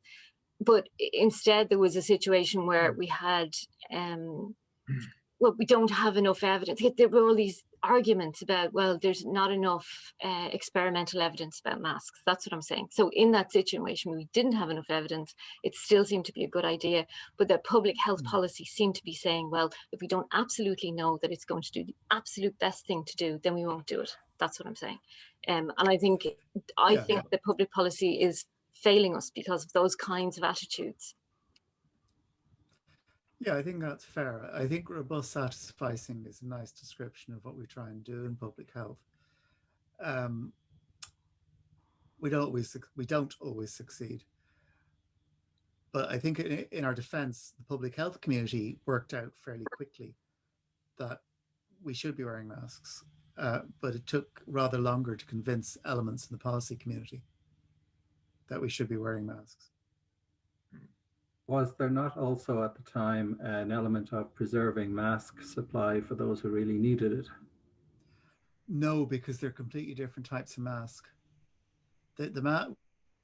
[SPEAKER 5] But instead, there was a situation where we had, well, we don't have enough evidence. There were all these arguments about, well, there's not enough experimental evidence about masks. That's what I'm saying. So in that situation, we didn't have enough evidence. It still seemed to be a good idea. But the public health policy seemed to be saying, well, if we don't absolutely know that it's going to do the absolute best thing to do, then we won't do it. That's what I'm saying. And I think the public policy is failing us because of those kinds of attitudes.
[SPEAKER 3] Yeah, I think that's fair. I think robust satisficing is a nice description of what we try and do in public health. We don't always succeed. But I think in our defense, the public health community worked out fairly quickly that we should be wearing masks. But it took rather longer to convince elements in the policy community that we should be wearing masks.
[SPEAKER 6] Was there not also at the time an element of preserving mask supply for those who really needed it?
[SPEAKER 3] No, because they're completely different types of mask.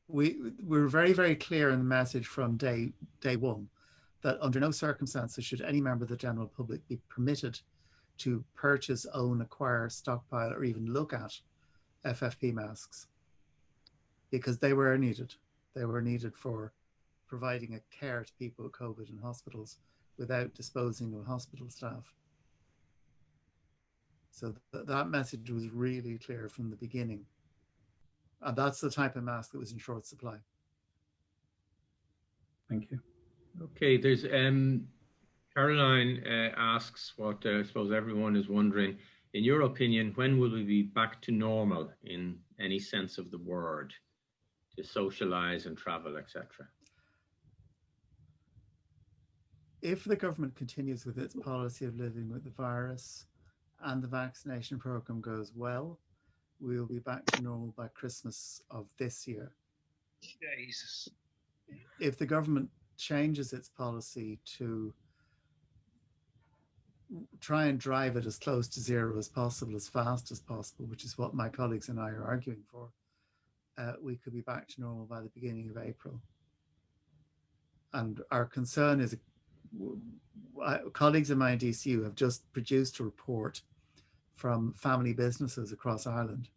[SPEAKER 3] We're very, very clear in the message from day one that under no circumstances should any member of the general public be permitted to purchase, own, acquire, stockpile, or even look at FFP masks, because they were needed. They were needed for providing a care to people with COVID in hospitals, without disposing of hospital staff. So that message was really clear from the beginning. And that's the type of mask that was in short supply.
[SPEAKER 6] Thank you.
[SPEAKER 1] Okay, there's Caroline asks what I suppose everyone is wondering. In your opinion, when will we be back to normal in any sense of the word, to socialize and travel, etc.?
[SPEAKER 3] If the government continues with its policy of living with the virus and the vaccination program goes well, we'll be back to normal by Christmas of this year.
[SPEAKER 7] Jesus.
[SPEAKER 3] If the government changes its policy to try and drive it as close to zero as possible, as fast as possible, which is what my colleagues and I are arguing for, we could be back to normal by the beginning of April. And our concern is, colleagues of mine in DCU have just produced a report from family businesses across Ireland.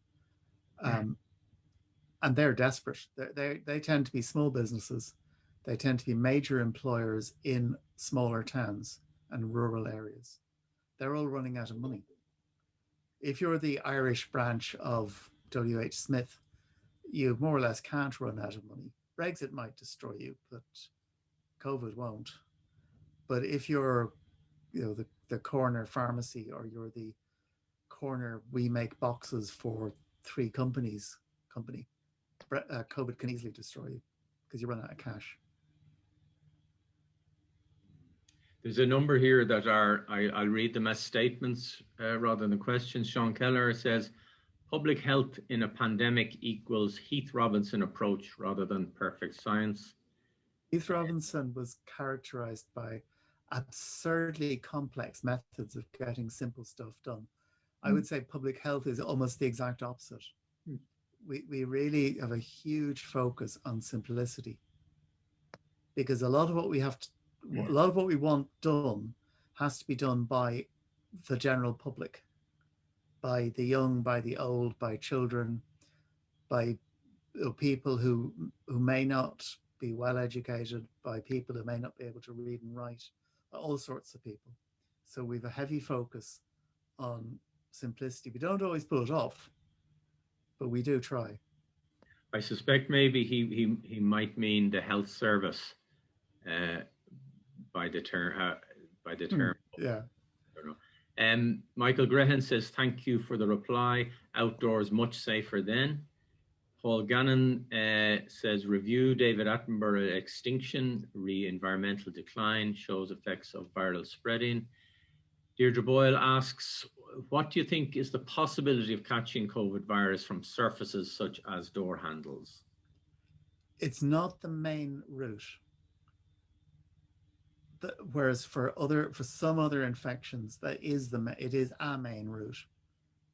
[SPEAKER 3] And they're desperate. They tend to be small businesses. They tend to be major employers in smaller towns and rural areas. They're all running out of money. If you're the Irish branch of WH Smith, you more or less can't run out of money. Brexit might destroy you, but COVID won't. But if you're, the corner pharmacy, or you're the corner we make boxes for 3 company, COVID can easily destroy you because you run out of cash.
[SPEAKER 1] There's a number here that I'll read them as statements rather than questions. Sean Keller says, public health in a pandemic equals Heath Robinson approach rather than perfect science.
[SPEAKER 3] Heath Robinson was characterized by absurdly complex methods of getting simple stuff done. I would say public health is almost the exact opposite. We really have a huge focus on simplicity, because a lot of what we want done has to be done by the general public, by the young, by the old, by children, by people who may not be well educated, by people who may not be able to read and write, all sorts of people. So we have a heavy focus on simplicity. We don't always pull it off, but we do try.
[SPEAKER 1] I suspect maybe he might mean the health service by the term.
[SPEAKER 3] Yeah.
[SPEAKER 1] I don't know. Michael Grehan says, thank you for the reply. Outdoors much safer then. Paul Gannon says, review David Attenborough extinction, environmental decline, shows effects of viral spreading. Deirdre Boyle asks, what do you think is the possibility of catching COVID virus from surfaces such as door handles?
[SPEAKER 3] It's not the main route. Whereas for some other infections, it is a main route.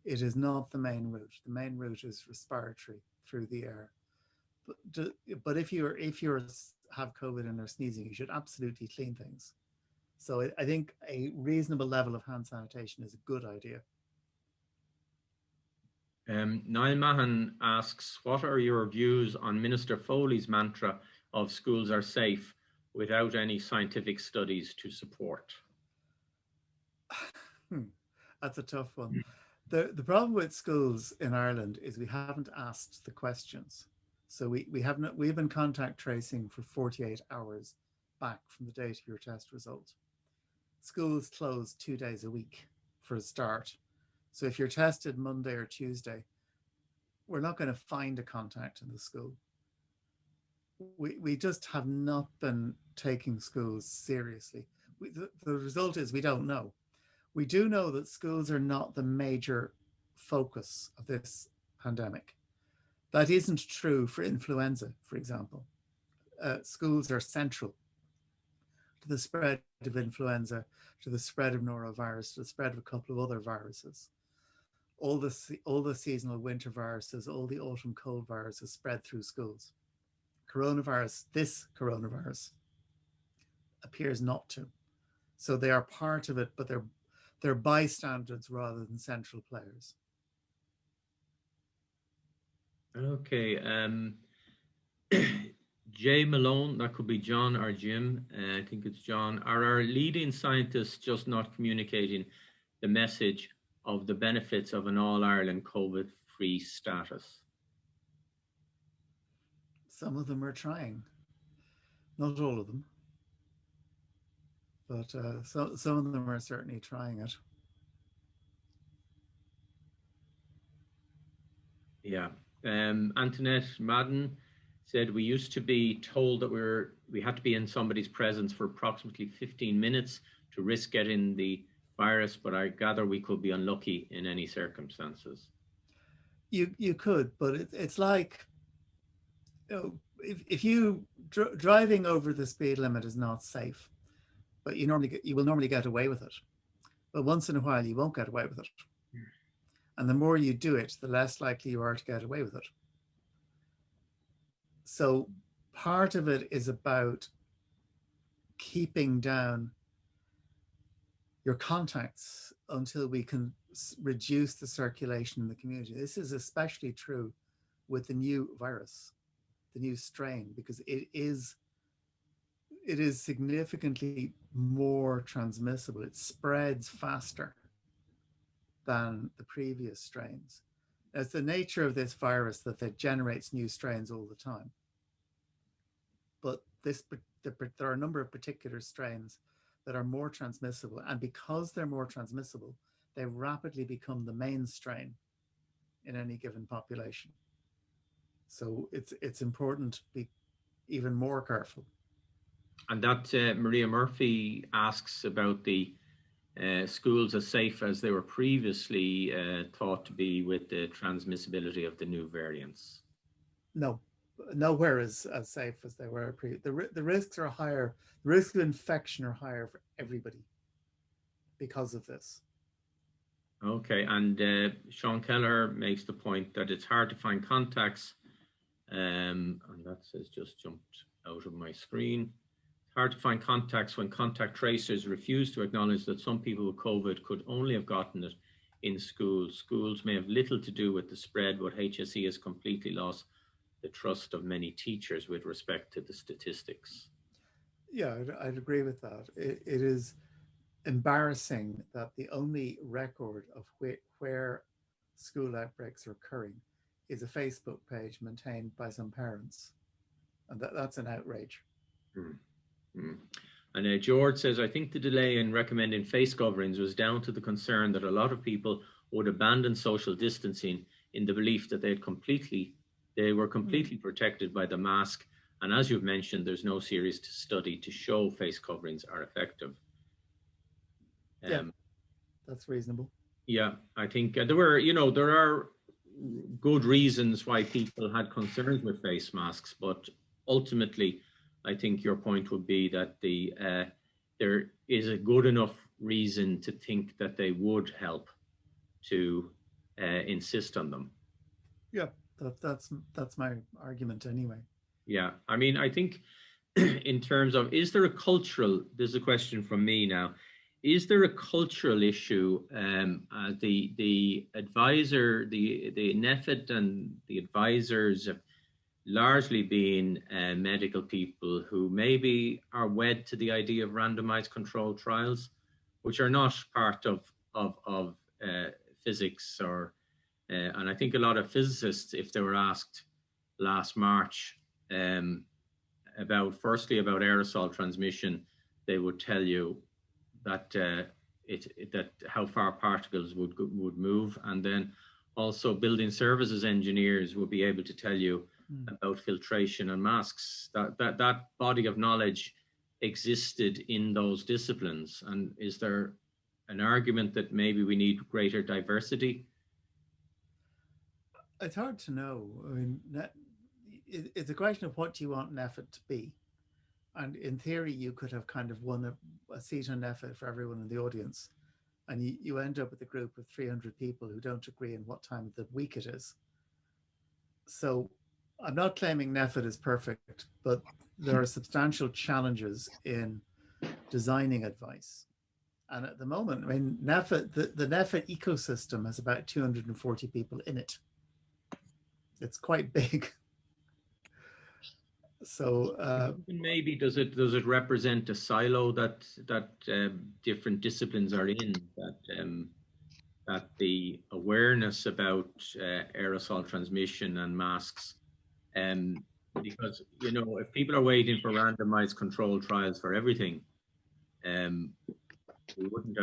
[SPEAKER 3] It is not the main route. The main route is respiratory, through the air. But if you have COVID and are sneezing, you should absolutely clean things. So I think a reasonable level of hand sanitation is a good idea.
[SPEAKER 1] Niall Mahan asks, what are your views on Minister Foley's mantra of schools are safe without any scientific studies to support?
[SPEAKER 3] That's a tough one. The problem with schools in Ireland is we haven't asked the questions. So we've been contact tracing for 48 hours back from the date of your test result. Schools close 2 days a week for a start. So if you're tested Monday or Tuesday, we're not going to find a contact in the school. We just have not been taking schools seriously. The result is we don't know. We do know that schools are not the major focus of this pandemic. That isn't true for influenza, for example. Schools are central to the spread of influenza, to the spread of norovirus, to the spread of a couple of other viruses. All the seasonal winter viruses, all the autumn cold viruses spread through schools. This coronavirus appears not to. So they are part of it, but they're bystanders rather than central players.
[SPEAKER 1] Okay. Jay Malone, that could be John or Jim. I think it's John. Are our leading scientists just not communicating the message of the benefits of an all-Ireland COVID-free status?
[SPEAKER 3] Some of them are trying, not all of them, but some of them are certainly trying it.
[SPEAKER 1] Yeah. Antoinette Madden said, we used to be told that we had to be in somebody's presence for approximately 15 minutes to risk getting the virus, but I gather we could be unlucky in any circumstances.
[SPEAKER 3] You could, but it's like, you know, if you driving over the speed limit is not safe, but you will normally get away with it. But once in a while, you won't get away with it. And the more you do it, the less likely you are to get away with it. So part of it is about keeping down your contacts until we can reduce the circulation in the community. This is especially true with the new virus, the new strain, because it is significantly more transmissible. It spreads faster than the previous strains. It's the nature of this virus that it generates new strains all the time. But there are a number of particular strains that are more transmissible, and because they're more transmissible, they rapidly become the main strain in any given population. So it's important to be even more careful.
[SPEAKER 1] And that Maria Murphy asks about the schools as safe as they were previously thought to be with the transmissibility of the new variants.
[SPEAKER 3] No, nowhere is as safe as they were the risks are higher. The risks of infection are higher for everybody because of this.
[SPEAKER 1] Okay, and Sean Keller makes the point that it's hard to find contacts, and that says just jumped out of my screen. Hard to find contacts when contact tracers refuse to acknowledge that some people with COVID could only have gotten it in schools. Schools may have little to do with the spread, but HSE has completely lost the trust of many teachers with respect to the statistics.
[SPEAKER 3] Yeah, I'd agree with that. It is embarrassing that the only record of where school outbreaks are occurring is a Facebook page maintained by some parents. And that's an outrage.
[SPEAKER 1] And George says, I think the delay in recommending face coverings was down to the concern that a lot of people would abandon social distancing in the belief that they were completely protected by the mask. And as you've mentioned, there's no serious study to show face coverings are effective.
[SPEAKER 3] Yeah, that's reasonable.
[SPEAKER 1] Yeah, I think there are good reasons why people had concerns with face masks, but ultimately, I think your point would be that there is a good enough reason to think that they would help to insist on them.
[SPEAKER 3] Yeah, that's my argument anyway.
[SPEAKER 1] Yeah, I mean, I think in terms of, is there a cultural, there's a question from me now, is there a cultural issue? The advisor, the NEFIT and the advisors have largely been medical people who maybe are wed to the idea of randomized controlled trials, which are not part of physics or, and I think a lot of physicists, if they were asked last March about aerosol transmission, they would tell you that that how far particles would move, and then also building services engineers would be able to tell you about filtration and masks. That body of knowledge existed in those disciplines. And is there an argument that maybe we need greater diversity?
[SPEAKER 3] It's hard to know. I mean, it's a question of what you want NEFIT to be. And in theory, you could have kind of won a seat on NEFIT for everyone in the audience. And you end up with a group of 300 people who don't agree on what time of the week it is. So I'm not claiming NEFIT is perfect, but there are substantial challenges in designing advice. And at the moment, I mean, NEFIT, the NEFIT ecosystem has about 240 people in it. It's quite big. So
[SPEAKER 1] maybe does it represent a silo that different disciplines are in, that the awareness about aerosol transmission and masks, because if people are waiting for randomized controlled trials for everything, we wouldn't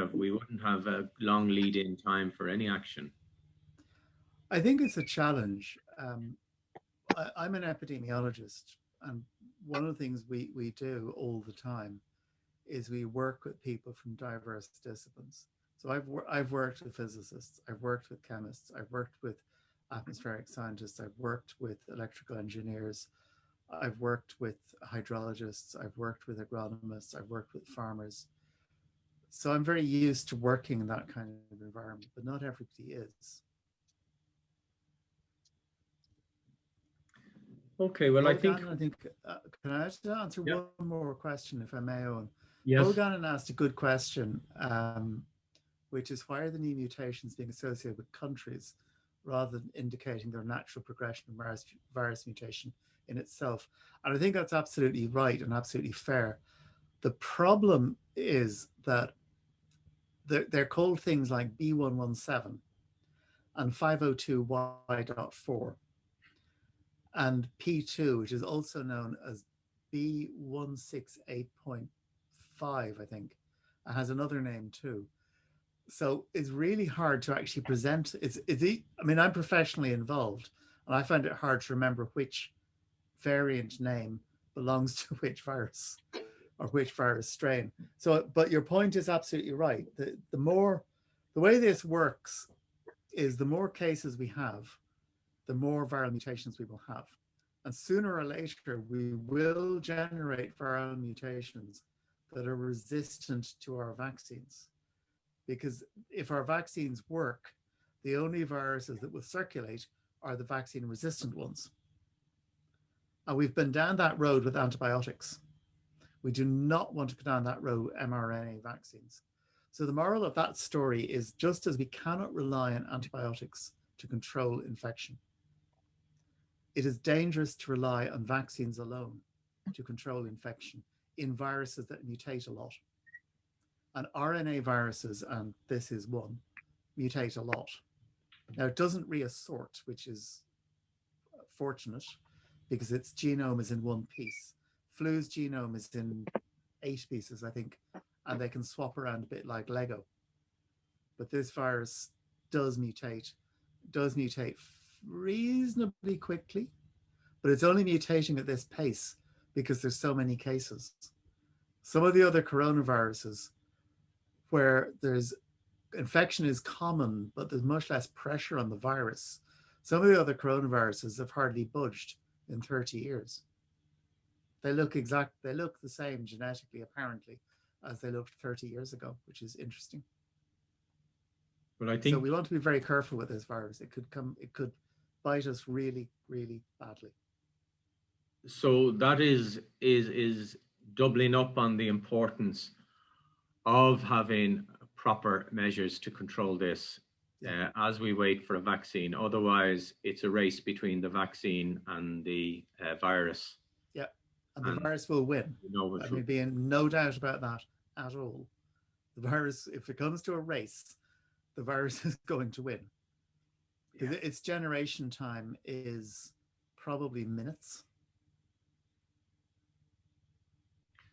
[SPEAKER 1] have a long lead-in time for any action.
[SPEAKER 3] I think it's a challenge. I'm an epidemiologist, and one of the things we do all the time is we work with people from diverse disciplines. So I've worked with physicists, I've worked with chemists, I've worked with atmospheric scientists, I've worked with electrical engineers, I've worked with hydrologists, I've worked with agronomists, I've worked with farmers. So I'm very used to working in that kind of environment, but not everybody is.
[SPEAKER 1] Okay, well,
[SPEAKER 3] Wolfgang, I think can I just answer one more question, if I may, Owen?
[SPEAKER 1] Yes.
[SPEAKER 3] Wolfgang asked a good question, which is, why are the new mutations being associated with countries rather than indicating their natural progression of virus mutation in itself? And I think that's absolutely right and absolutely fair. The problem is that they're called things like B117 and 502Y.4 and P2, which is also known as B168.5, I think, and has another name too. So it's really hard to actually present. I mean, I'm professionally involved, and I find it hard to remember which variant name belongs to which virus or which virus strain. So, but your point is absolutely right. The way this works is the more cases we have, the more viral mutations we will have. And sooner or later, we will generate viral mutations that are resistant to our vaccines. Because if our vaccines work, the only viruses that will circulate are the vaccine resistant ones. And we've been down that road with antibiotics. We do not want to go down that road with mRNA vaccines. So the moral of that story is, just as we cannot rely on antibiotics to control infection, it is dangerous to rely on vaccines alone to control infection in viruses that mutate a lot. And RNA viruses, and this is one, mutate a lot. Now, it doesn't reassort, which is fortunate because its genome is in one piece. Flu's genome is in 8 pieces, I think, and they can swap around a bit like Lego. But this virus does mutate reasonably quickly, but it's only mutating at this pace because there's so many cases. Some of the other coronaviruses, where there's infection is common, but there's much less pressure on the virus. Some of the other coronaviruses have hardly budged in 30 years. They look the same genetically, apparently, as they looked 30 years ago, which is interesting.
[SPEAKER 1] Well, I think
[SPEAKER 3] so we want to be very careful with this virus. It could bite us really, really badly.
[SPEAKER 1] So that is doubling up on the importance of having proper measures to control this as we wait for a vaccine. Otherwise, it's a race between the vaccine and the virus.
[SPEAKER 3] Yeah, and the virus will win. I mean, being no doubt about that at all. The virus, if it comes to a race, the virus is going to win. Yeah. Its generation time is probably minutes.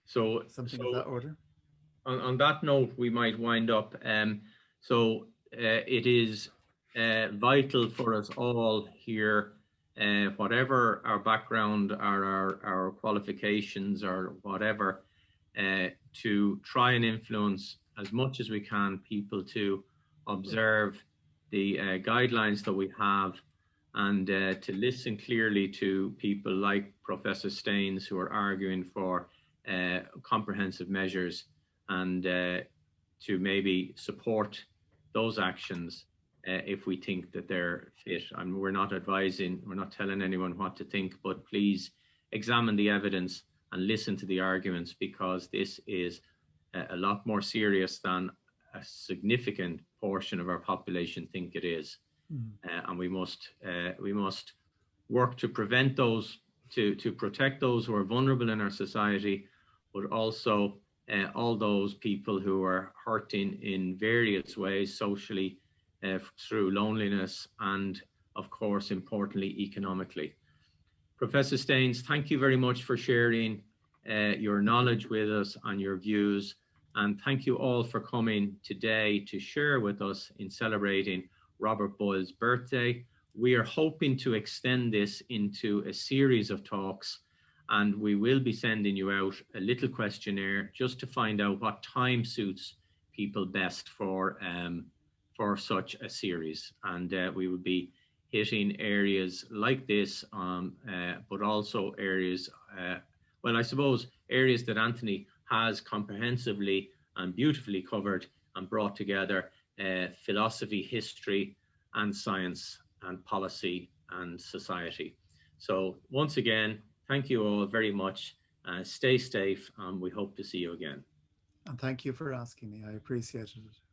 [SPEAKER 1] So
[SPEAKER 3] something of that order.
[SPEAKER 1] On that note, we might wind up. It is vital for us all here, whatever our background or our qualifications or whatever, to try and influence as much as we can people to observe the guidelines that we have, and to listen clearly to people like Professor Staines, who are arguing for comprehensive measures, and to maybe support those actions if we think that they're fit. And we're not advising, we're not telling anyone what to think, but please examine the evidence and listen to the arguments, because this is a lot more serious than a significant portion of our population think it is. And we must work to prevent those to protect those who are vulnerable in our society, but also all those people who are hurting in various ways, socially, through loneliness, and of course, importantly, economically. Professor Staines, thank you very much for sharing your knowledge with us and your views. And thank you all for coming today to share with us in celebrating Robert Boyle's birthday. We are hoping to extend this into a series of talks, and we will be sending you out a little questionnaire just to find out what time suits people best for such a series. And we will be hitting areas like this, but also areas, well, I suppose areas that Anthony has comprehensively and beautifully covered and brought together: philosophy, history, and science, and policy and society. So once again, thank you all very much. Stay safe, and we hope to see you again.
[SPEAKER 3] And thank you for asking me. I appreciated it.